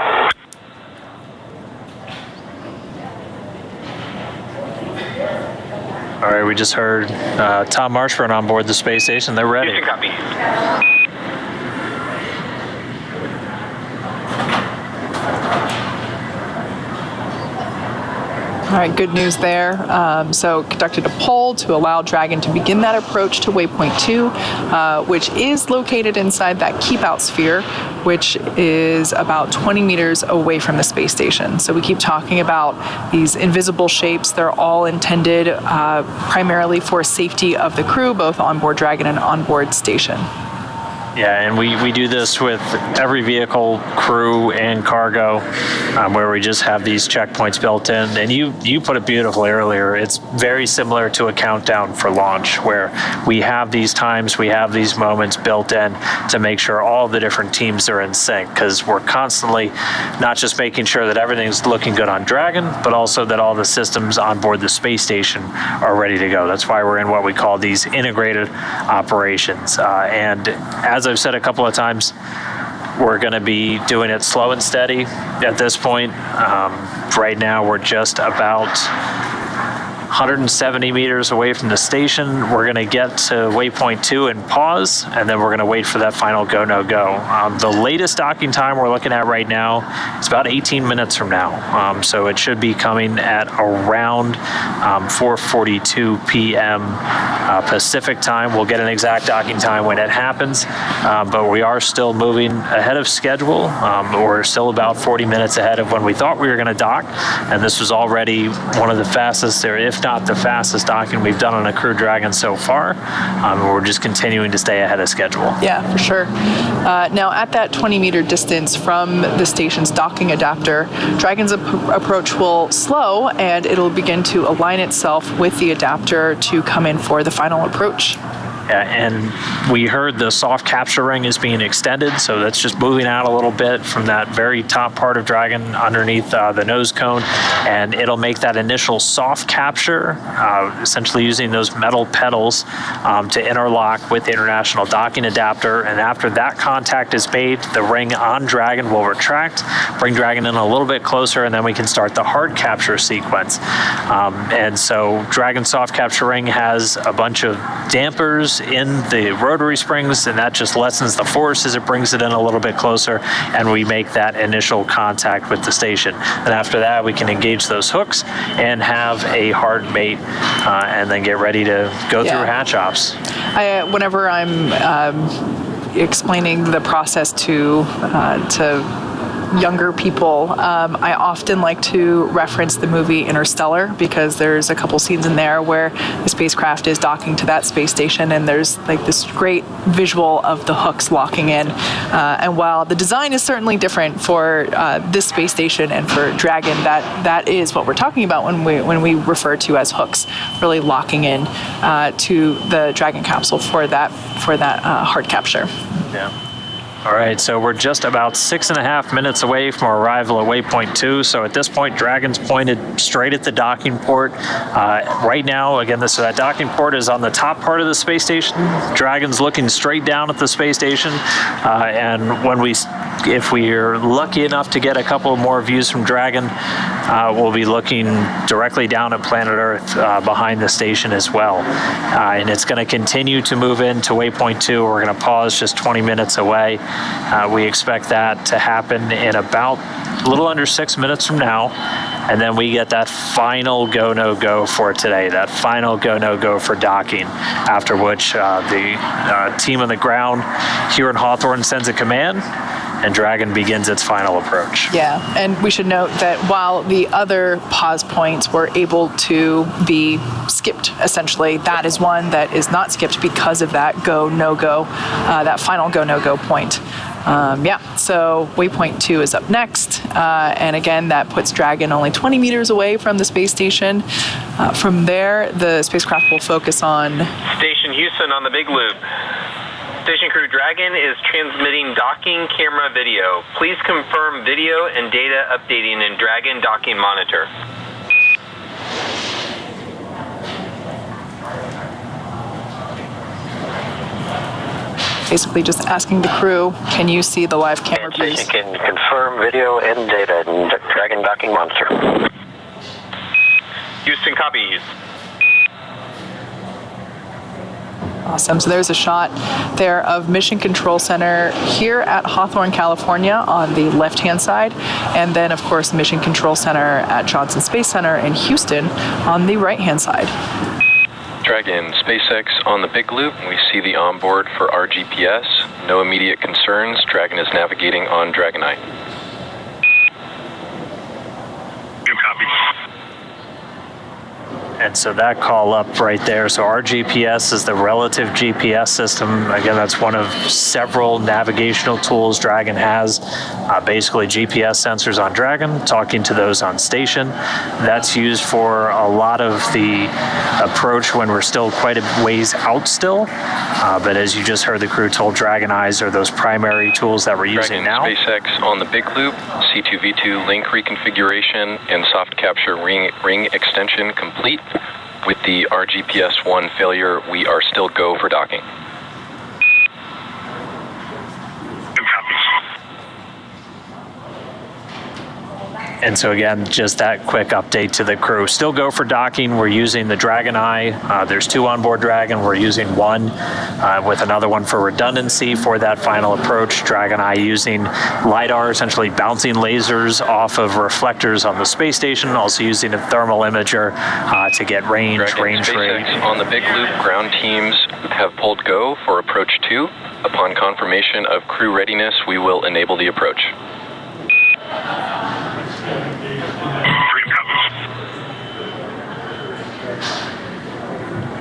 All right, we just heard Tom Marshburn on board the space station. They're ready. Houston, copy. All right, good news there. So conducted a poll to allow Dragon to begin that approach to Waypoint 2, which is located inside that keep-out sphere, which is about 20 meters away from the space station. So we keep talking about these invisible shapes. They're all intended primarily for safety of the crew, both onboard Dragon and onboard station. Yeah, and we do this with every vehicle, crew, and cargo, where we just have these checkpoints built in. And you put it beautifully earlier. It's very similar to a countdown for launch, where we have these times, we have these moments built in to make sure all the different teams are in sync, because we're constantly not just making sure that everything's looking good on Dragon, but also that all the systems on board the space station are ready to go. That's why we're in what we call these integrated operations. And as I've said a couple of times, we're going to be doing it slow and steady at this point. Right now, we're just about 170 meters away from the station. We're going to get to Waypoint 2 and pause, and then we're going to wait for that final go, no go. The latest docking time we're looking at right now is about 18 minutes from now. So it should be coming at around 4:42 p.m. Pacific time. We'll get an exact docking time when it happens, but we are still moving ahead of schedule. We're still about 40 minutes ahead of when we thought we were going to dock, and this was already one of the fastest, or if not the fastest docking we've done on a Crew Dragon so far. We're just continuing to stay ahead of schedule. Yeah, for sure. Now, at that 20-meter distance from the station's docking adapter, Dragon's approach will slow, and it'll begin to align itself with the adapter to come in for the final approach. Yeah, and we heard the soft capture ring is being extended, so that's just moving out a little bit from that very top part of Dragon underneath the nose cone, and it'll make that initial soft capture, essentially using those metal pedals to interlock with the International Docking Adapter, and after that contact is made, the ring on Dragon will retract, bring Dragon in a little bit closer, and then we can start the hard capture sequence. And so Dragon soft capture ring has a bunch of dampers in the rotary springs, and that just lessens the force as it brings it in a little bit closer, and we make that initial contact with the station. And after that, we can engage those hooks and have a hard mate, and then get ready to go through hatch ops. Whenever I'm explaining the process to younger people, I often like to reference the movie Interstellar, because there's a couple scenes in there where the spacecraft is docking to that space station, and there's like this great visual of the hooks locking in. And while the design is certainly different for this space station and for Dragon, that is what we're talking about when we refer to as hooks, really locking in to the Dragon capsule for that hard capture. Yeah. All right, so we're just about 6.5 minutes away from our arrival at Waypoint 2. So at this point, Dragon's pointed straight at the docking port. Right now, again, that docking port is on the top part of the space station. Dragon's looking straight down at the space station. And if we are lucky enough to get a couple more views from Dragon, we'll be looking directly down at planet Earth behind the station as well. And it's going to continue to move into Waypoint 2. We're going to pause just 20 minutes away. We expect that to happen in about a little under 6 minutes from now. And then we get that final go, no go for today, that final go, no go for docking, after which the team on the ground here in Hawthorne sends a command, and Dragon begins its final approach. Yeah, and we should note that while the other pause points were able to be skipped, essentially, that is one that is not skipped because of that go, no go, that final go, no go point. So Waypoint 2 is up next, and again, that puts Dragon only 20 meters away from the space station. From there, the spacecraft will focus on Station Houston on the Big Loop. Station Crew Dragon is transmitting docking camera video. Please confirm video and data updating in Dragon Docking Monitor. basically just asking the crew, can you see the live camera views? Station can confirm video and data in Dragon Docking Monitor. Houston copies. Awesome. So there's a shot there of Mission Control Center here at Hawthorne, California on the left-hand side. And then, of course, Mission Control Center at Johnson Space Center in Houston on the right-hand side. Dragon, SpaceX on the Big Loop. We see the onboard for our GPS. No immediate concerns. Dragon is navigating on Dragon Eye. Good copy. And so that call up right there. So our GPS is the relative GPS system. Again, that's one of several navigational tools Dragon has. Basically GPS sensors on Dragon, talking to those on station. That's used for a lot of the approach when we're still quite a ways out still. But as you just heard the crew told, Dragon Eyes are those primary tools that we're using now. SpaceX on the Big Loop, C2V2 link reconfiguration and soft capture ring extension complete. With the RGPS-1 failure, we are still go for docking. Good copy. And so again, just that quick update to the crew. Still go for docking. We're using the Dragon Eye. There's two on board Dragon. We're using one with another one for redundancy for that final approach. Dragon Eye using LiDAR, essentially bouncing lasers off of reflectors on the space station. Also using a thermal imager to get range rate. SpaceX on the Big Loop, ground teams have pulled go for approach 2. Upon confirmation of crew readiness, we will enable the approach.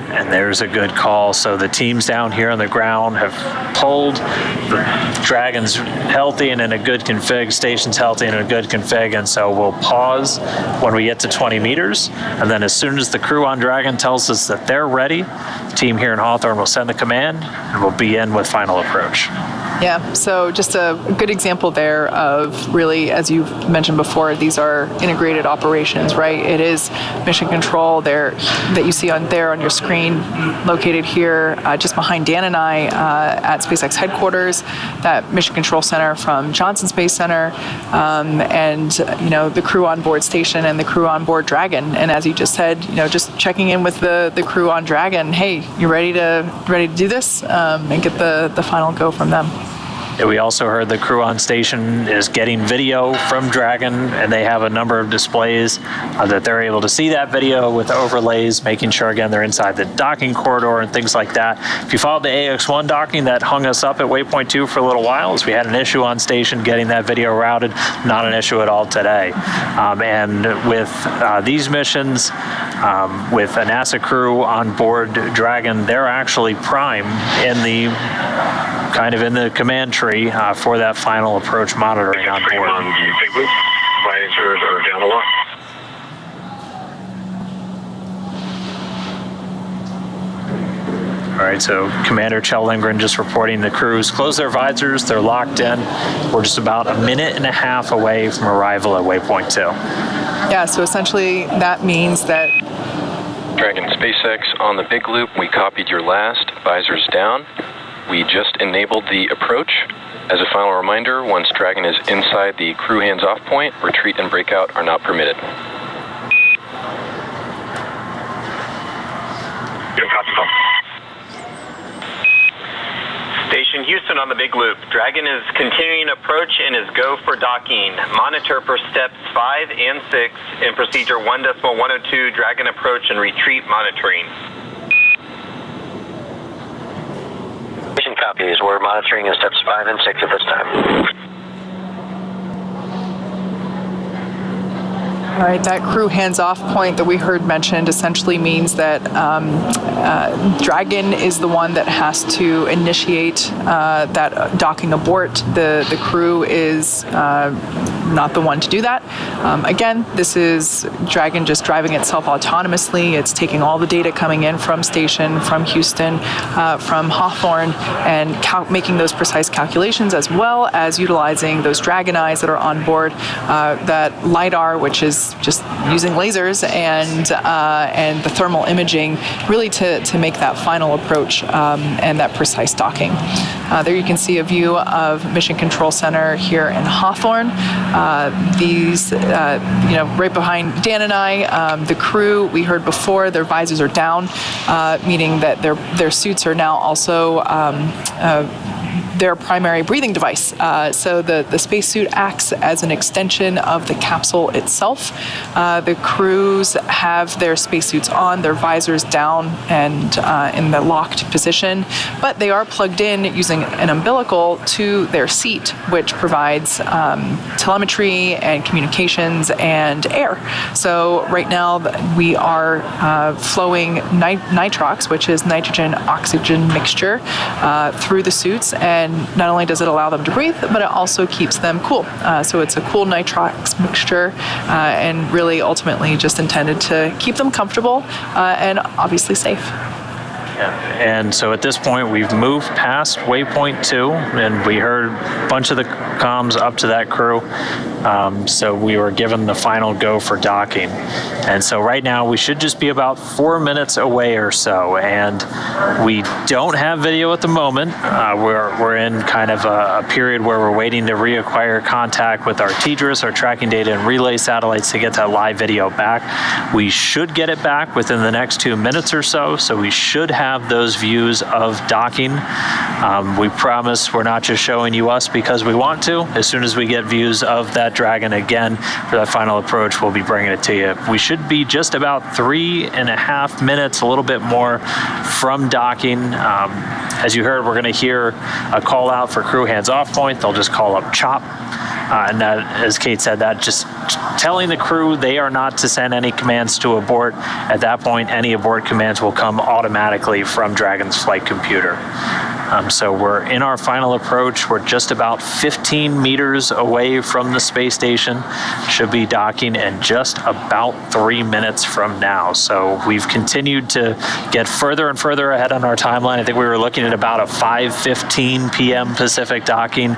And there's a good call. So the teams down here on the ground have pulled. The Dragon's healthy and in a good config. Station's healthy and in a good config. And so we'll pause when we get to 20 meters. And then as soon as the crew on Dragon tells us that they're ready, the team here in Hawthorne will send the command and we'll be in with final approach. Yeah, so just a good example there of really, as you've mentioned before, these are integrated operations, right? It is mission control there that you see on your screen, located here just behind Dan and I at SpaceX headquarters, that mission control center from Johnson Space Center, and the crew on board station and the crew on board Dragon. And as you just said, just checking in with the crew on Dragon. Hey, you ready to do this? And get the final go from them. We also heard the crew on station is getting video from Dragon, and they have a number of displays that they're able to see that video with overlays, making sure, again, they're inside the docking corridor and things like that. If you followed the AX-1 docking, that hung us up at Waypoint 2 for a little while, as we had an issue on station getting that video routed. Not an issue at all today. And with these missions, with a NASA crew on board Dragon, they're actually prime in the command tree for that final approach monitoring on board. Visors are down a lot. All right, so Commander Kjell Lindgren just reporting the crews close their visors, they're locked in. We're just about a minute and a half away from arrival at Waypoint 2. Yeah, so essentially that means that Dragon SpaceX on the big loop, we copied your last, visors down. We just enabled the approach. As a final reminder, once Dragon is inside the crew hands-off point, retreat and breakout are not permitted. Station Houston on the big loop. Dragon is continuing approach and is go for docking. Monitor for steps 5 and 6 in procedure 1.102 Dragon approach and retreat monitoring. Station copies. We're monitoring in steps 5 and 6 at this time. all right, that crew hands-off point that we heard mentioned essentially means that Dragon is the one that has to initiate that docking abort. The crew is not the one to do that. Again, this is Dragon just driving itself autonomously. It's taking all the data coming in from station, from Houston, from Hawthorne, and making those precise calculations, as well as utilizing those Dragon eyes that are on board, that LiDAR, which is just using lasers, and the thermal imaging, really to make that final approach and that precise docking. There you can see a view of Mission Control Center here in Hawthorne. These, right behind Dan and I, the crew, we heard before, their visors are down, meaning that their suits are now also their primary breathing device. So the spacesuit acts as an extension of the capsule itself. The crews have their spacesuits on, their visors down and in the locked position, but they are plugged in using an umbilical to their seat, which provides telemetry and communications and air. So right now we are flowing nitrox, which is nitrogen-oxygen mixture, through the suits, and not only does it allow them to breathe, but it also keeps them cool. So it's a cool nitrox mixture, and really ultimately just intended to keep them comfortable and obviously safe. And so at this point, we've moved past Waypoint 2, and we heard a bunch of the comms up to that crew. So we were given the final go for docking. And so right now, we should just be about 4 minutes away or so. And we don't have video at the moment. We're in kind of a period where we're waiting to reacquire contact with our TDRS, our tracking data and relay satellites, to get that live video back. We should get it back within the next 2 minutes or so. So we should have those views of docking. We promise we're not just showing you us because we want to. As soon as we get views of that Dragon again for that final approach, we'll be bringing it to you. We should be just about 3.5 minutes, a little bit more, from docking. As you heard, we're going to hear a call out for crew hands off point. They'll just call up CHOP. And that, as Kate said, that just telling the crew they are not to send any commands to abort. At that point, any abort commands will come automatically from Dragon's flight computer. So we're in our final approach. We're just about 15 meters away from the space station. Should be docking in just about 3 minutes from now. So we've continued to get further and further ahead on our timeline. I think we were looking at about a 5:15 p.m. Pacific docking.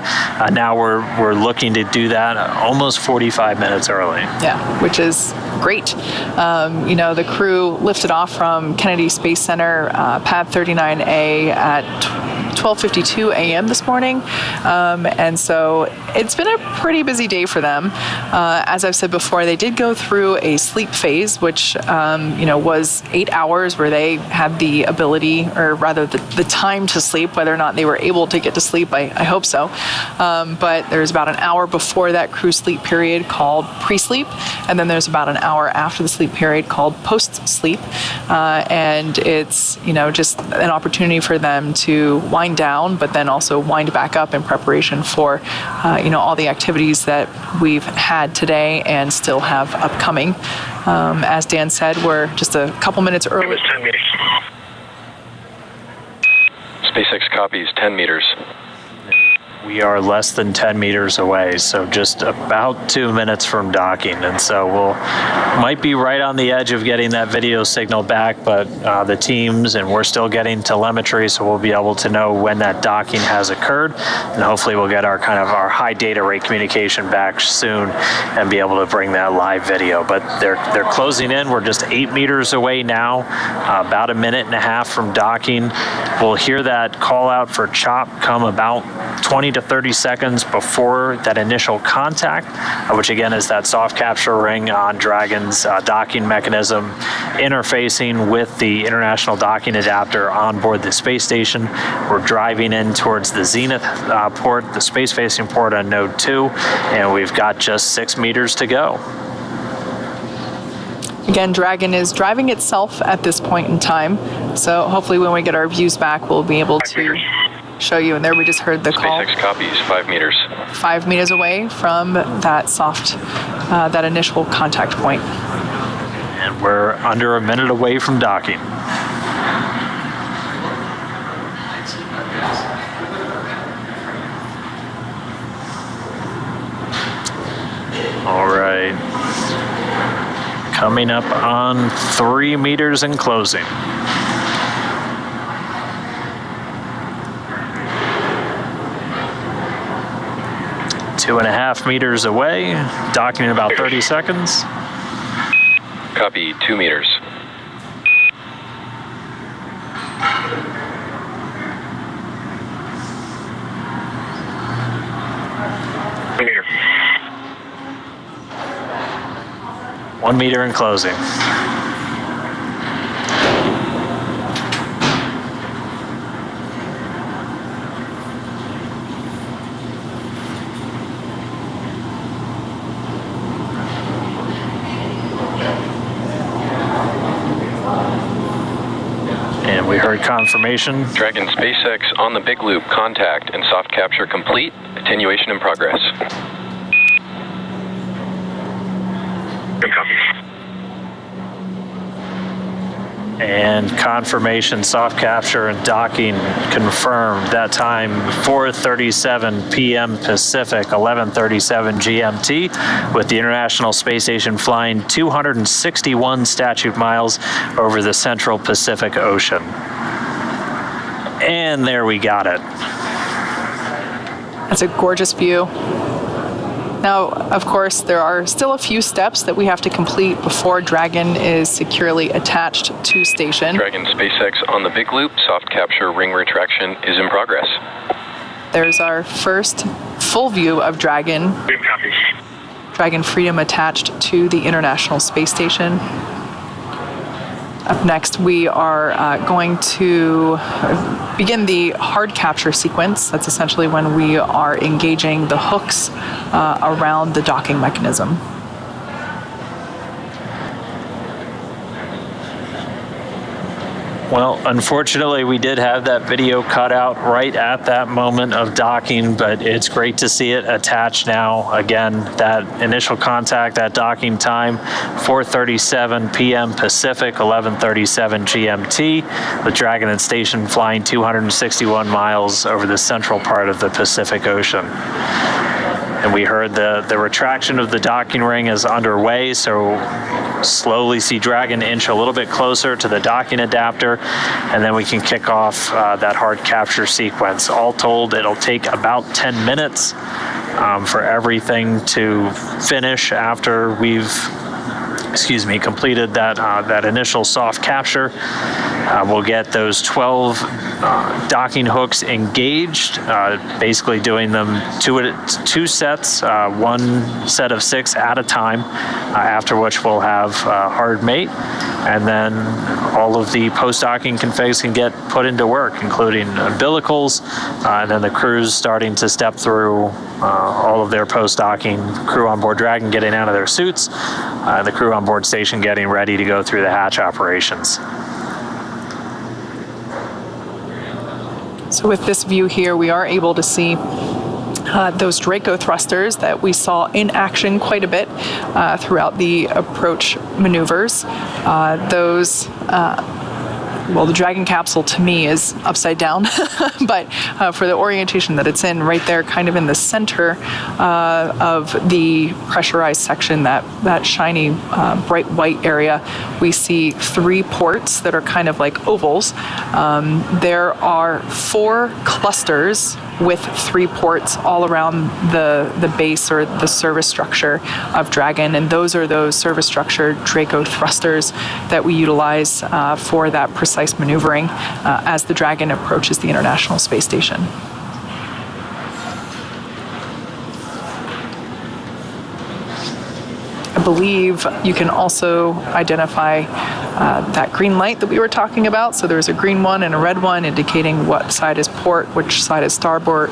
Now we're looking to do that almost 45 minutes early. Yeah, which is great. The crew lifted off from Kennedy Space Center, pad 39A at 12:52 a.m. this morning. And so it's been a pretty busy day for them. As I've said before, they did go through a sleep phase, which was 8 hours where they had the ability, or rather the time to sleep. Whether or not they were able to get to sleep, I hope so. But there's about an hour before that crew sleep period called pre-sleep, and then there's about an hour after the sleep period called post-sleep. And it's just an opportunity for them to wind down, but then also wind back up in preparation for all the activities that we've had today and still have upcoming. As Dan said, we're just a couple minutes early. SpaceX copies 10 meters. We are less than 10 meters away, so just about 2 minutes from docking. And so might be right on the edge of getting that video signal back, but the teams, and we're still getting telemetry, so we'll be able to know when that docking has occurred. And hopefully we'll get our high data rate communication back soon and be able to bring that live video. But they're closing in. We're just 8 meters away now, about a minute and a half from docking. We'll hear that call out for CHOP come about 20 to 30 seconds before that initial contact, which again is that soft capture ring on Dragon's docking mechanism interfacing with the international docking adapter on board the space station. We're driving in towards the Zenith port, the space-facing port on Node 2, and we've got just 6 meters to go. Again, Dragon is driving itself at this point in time, so hopefully when we get our views back, we'll be able to show you. And there we just heard the call. SpaceX copies 5 meters. 5 meters away from that that initial contact point. And we're under a minute away from docking. All right. Coming up on 3 meters and closing. 2.5 meters away, docking in about 30 seconds. Copy, 2 meters. Meter. 1 meter and closing. And we heard confirmation. Dragon SpaceX on the big loop, contact and soft capture complete, attenuation in progress. Good copy. And confirmation, soft capture and docking confirmed. That time, 4:37 p.m. Pacific, 11:37 GMT, with the International Space Station flying 261 statute miles over the central Pacific Ocean. And there we got it. That's a gorgeous view. Now, of course, there are still a few steps that we have to complete before Dragon is securely attached to station. Dragon SpaceX on the big loop, soft capture ring retraction is in progress. There's our first full view of Dragon. Good copy. Dragon Freedom attached to the International Space Station. Up next, we are going to begin the hard capture sequence. That's essentially when we are engaging the hooks around the docking mechanism. Well, unfortunately, we did have that video cut out right at that moment of docking, but it's great to see it attached now. Again, that initial contact, that docking time, 4:37 p.m. Pacific, 11:37 GMT, with Dragon and Station flying 261 miles over the central part of the Pacific Ocean. And we heard the retraction of the docking ring is underway, so slowly see Dragon inch a little bit closer to the docking adapter, and then we can kick off that hard capture sequence. All told, it'll take about 10 minutes for everything to finish after we've completed that initial soft capture. We'll get those 12 docking hooks engaged, basically doing them two sets, one set of 6 at a time, after which we'll have hard mate, and then all of the post-docking configs can get put into work, including umbilicals, and then the crews starting to step through all of their post-docking, crew on board Dragon getting out of their suits, the crew on board station getting ready to go through the hatch operations. So with this view here, we are able to see those Draco thrusters that we saw in action quite a bit throughout the approach maneuvers. Well, the Dragon capsule to me is upside down, but for the orientation that it's in, right there, kind of in the center of the pressurized section, that shiny bright white area, we see 3 ports that are kind of like ovals. There are 4 clusters with 3 ports all around the base or the service structure of Dragon, and those are those service structure Draco thrusters that we utilize for that precise maneuvering as the Dragon approaches the International Space Station. I believe you can also identify that green light that we were talking about. So there's a green one and a red one indicating what side is port, which side is starboard.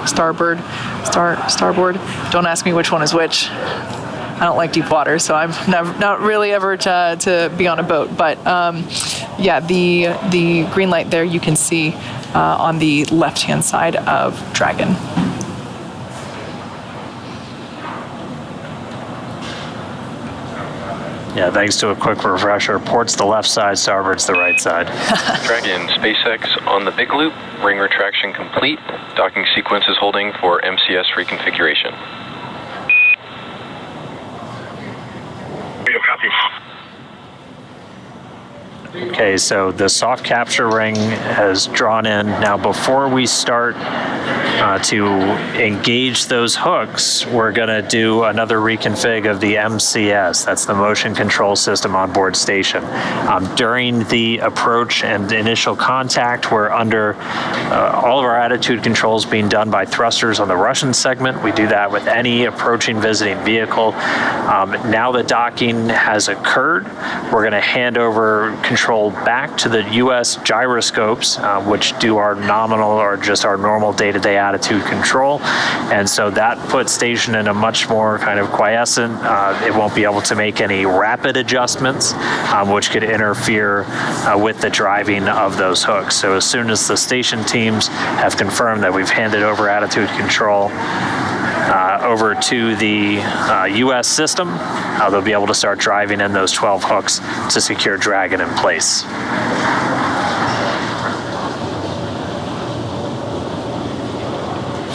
Don't ask me which one is which. I don't like deep water, so I'm not really ever to be on a boat. But yeah, the green light there you can see on the left-hand side of Dragon. Yeah, thanks to a quick refresher, port's the left side, starboard's the right side. Dragon, SpaceX on the big loop, ring retraction complete, docking sequence is holding for MCS reconfiguration. Copy. Okay, so the soft capture ring has drawn in. Now, before we start to engage those hooks, we're going to do another reconfig of the MCS. That's the motion control system on board station. During the approach and initial contact, we're under all of our attitude controls being done by thrusters on the Russian segment. We do that with any approaching visiting vehicle. Now that docking has occurred, we're going to hand over control back to the U.S. gyroscopes, which do our nominal or just our normal day-to-day attitude control. And so that puts station in a much more kind of quiescent. It won't be able to make any rapid adjustments, which could interfere with the driving of those hooks. So as soon as the station teams have confirmed that we've handed over attitude control over to the U.S. system, they'll be able to start driving in those 12 hooks to secure Dragon in place.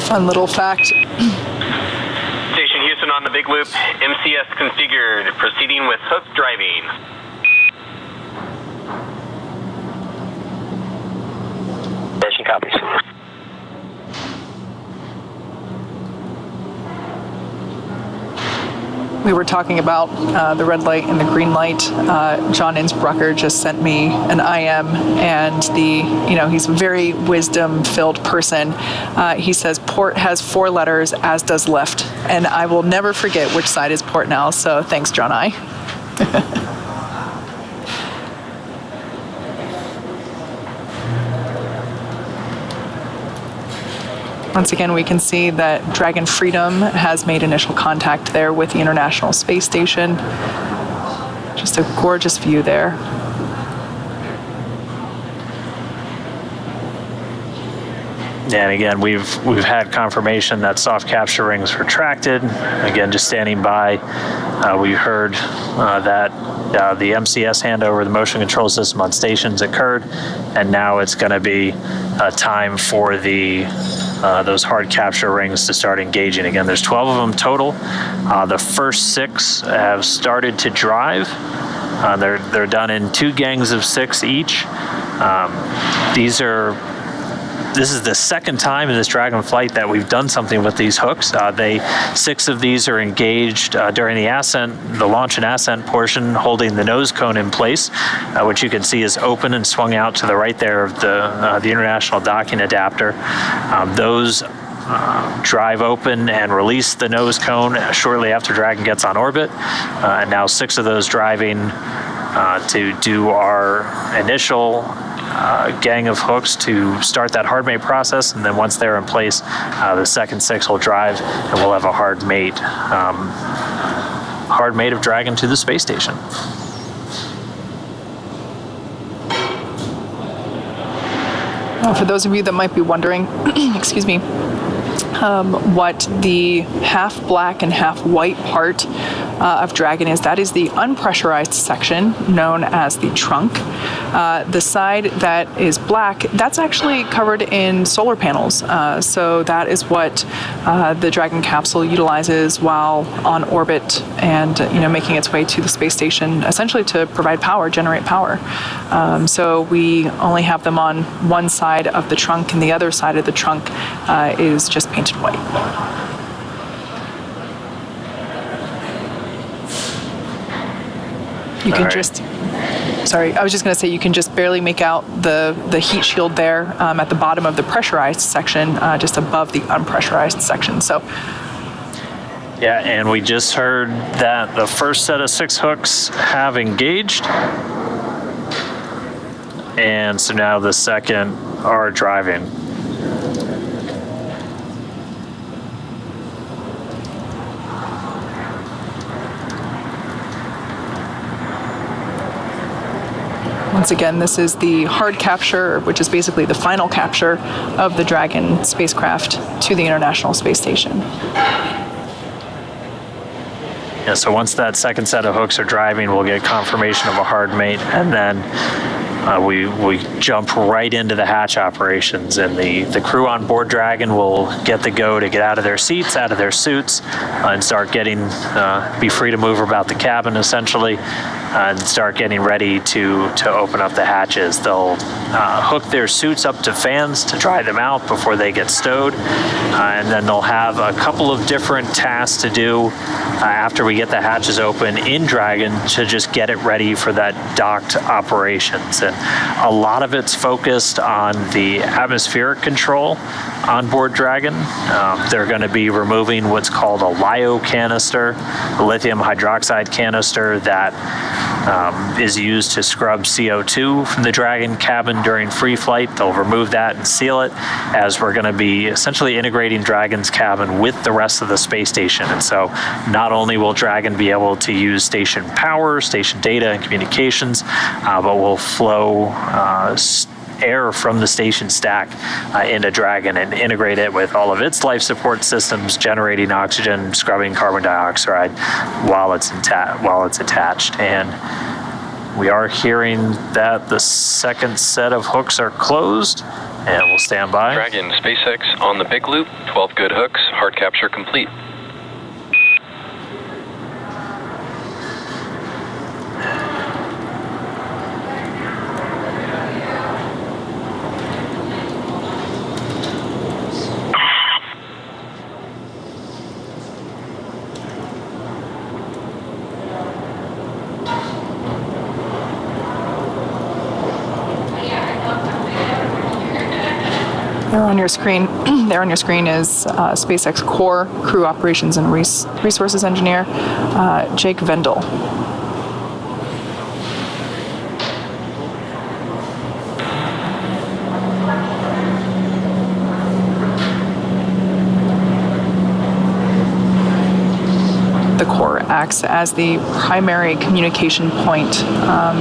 Fun little fact. Station Houston on the big loop, MCS configured, proceeding with hook driving. Station copies. We were talking about the red light and the green light. John Innsbrucker just sent me an IM, and he's a very wisdom-filled person. He says port has 4 letters, as does left, and I will never forget which side is port now. So thanks, John I. Once again, we can see that Dragon Freedom has made initial contact there with the International Space Station. Just a gorgeous view there. And again, we've had confirmation that soft capture rings retracted. Again, just standing by, we heard that the MCS handover, the motion control system on stations occurred, and now it's going to be time for those hard capture rings to start engaging. Again, there's 12 of them total. The first 6 have started to drive. They're done in 2 gangs of 6 each. These are this is the second time in this Dragon flight that we've done something with these hooks. 6 of these are engaged during the launch and ascent portion, holding the nose cone in place, which you can see is open and swung out to the right there of the International docking adapter. Those drive open and release the nose cone shortly after Dragon gets on orbit. And now 6 of those driving to do our initial gang of hooks to start that hard mate process, and then once they're in place, the second 6 will drive, and we'll have a hard mate of Dragon to the space station. For those of you that might be wondering, excuse me, what the half black and half white part of Dragon is, that is the unpressurized section known as the trunk. The side that is black, that's actually covered in solar panels. So that is what the Dragon capsule utilizes while on orbit and making its way to the space station, essentially to provide power, generate power. So we only have them on one side of the trunk, and the other side of the trunk is just painted white. You can I was just going to say, you can just barely make out the heat shield there at the bottom of the pressurized section, just above the unpressurized section. So, yeah, and we just heard that the first set of 6 hooks have engaged, and so now the second are driving. once again, this is the hard capture, which is basically the final capture of the Dragon spacecraft to the International Space Station. Yeah, so once that second set of hooks are driving, we'll get confirmation of a hard mate, and then we jump right into the hatch operations, and the crew on board Dragon will get the go to get out of their seats, out of their suits, and start getting, be free to move about the cabin essentially, and start getting ready to open up the hatches. They'll hook their suits up to fans to dry them out before they get stowed, and then they'll have a couple of different tasks to do after we get the hatches open in Dragon to just get it ready for that docked operations. And a lot of it's focused on the atmospheric control on board Dragon. They're going to be removing what's called a LiO canister, a lithium hydroxide canister that is used to scrub CO2 from the Dragon cabin during free flight. They'll remove that and seal it, as we're going to be essentially integrating Dragon's cabin with the rest of the space station. And so not only will Dragon be able to use station power, station data, and communications, but will flow air from the station stack into Dragon and integrate it with all of its life support systems, generating oxygen, scrubbing carbon dioxide while it's attached. And we are hearing that the second set of hooks are closed, and we'll stand by. Dragon, SpaceX on the big loop, 12 good hooks, hard capture complete. There on your screen is SpaceX Core Crew Operations and Resources Engineer, Jake Vendel. The Core acts as the primary communication point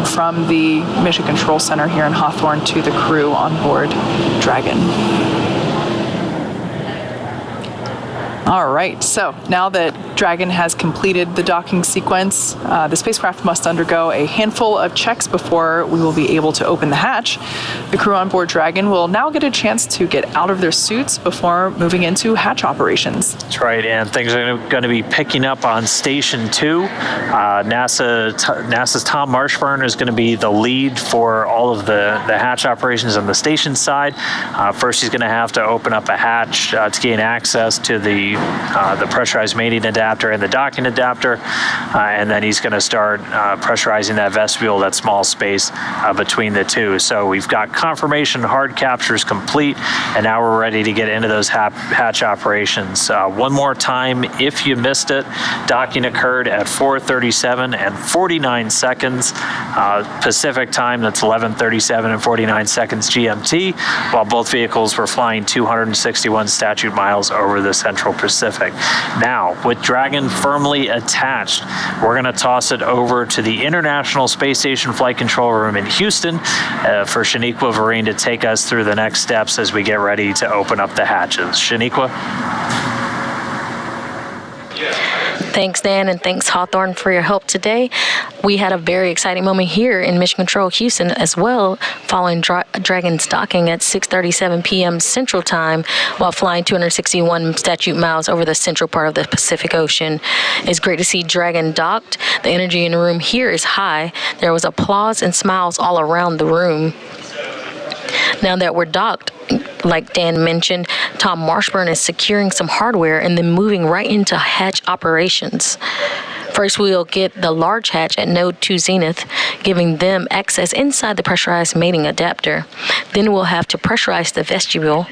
from the Mission Control Center here in Hawthorne to the crew on board Dragon. All right, so now that Dragon has completed the docking sequence, the spacecraft must undergo a handful of checks before we will be able to open the hatch. The crew on board Dragon will now get a chance to get out of their suits before moving into hatch operations. That's right, and things are going to be picking up on Station 2. NASA's Tom Marshburn is going to be the lead for all of the hatch operations on the station side. First, he's going to have to open up a hatch to gain access to the pressurized mating adapter and the docking adapter, and then he's going to start pressurizing that vestibule, that small space between the two. So we've got confirmation hard captures complete, and now we're ready to get into those hatch operations. One more time, if you missed it, docking occurred at 4:37 and 49 seconds Pacific time. That's 11:37 and 49 seconds GMT, while both vehicles were flying 261 statute miles over the Central Pacific. Now, with Dragon firmly attached, we're going to toss it over to the International Space Station Flight Control Room in Houston for Shaniqua Vereen to take us through the next steps as we get ready to open up the hatches. Shaniqua? Thanks, Dan, and thanks, Hawthorne, for your help today. We had a very exciting moment here in Mission Control Houston as well, following Dragon's docking at 6:37 p.m. Central Time while flying 261 statute miles over the central part of the Pacific Ocean. It's great to see Dragon docked. The energy in the room here is high. There was applause and smiles all around the room. Now that we're docked, like Dan mentioned, Tom Marshburn is securing some hardware and then moving right into hatch operations. First, we'll get the large hatch at Node 2 Zenith, giving them access inside the pressurized mating adapter. Then we'll have to pressurize the vestibule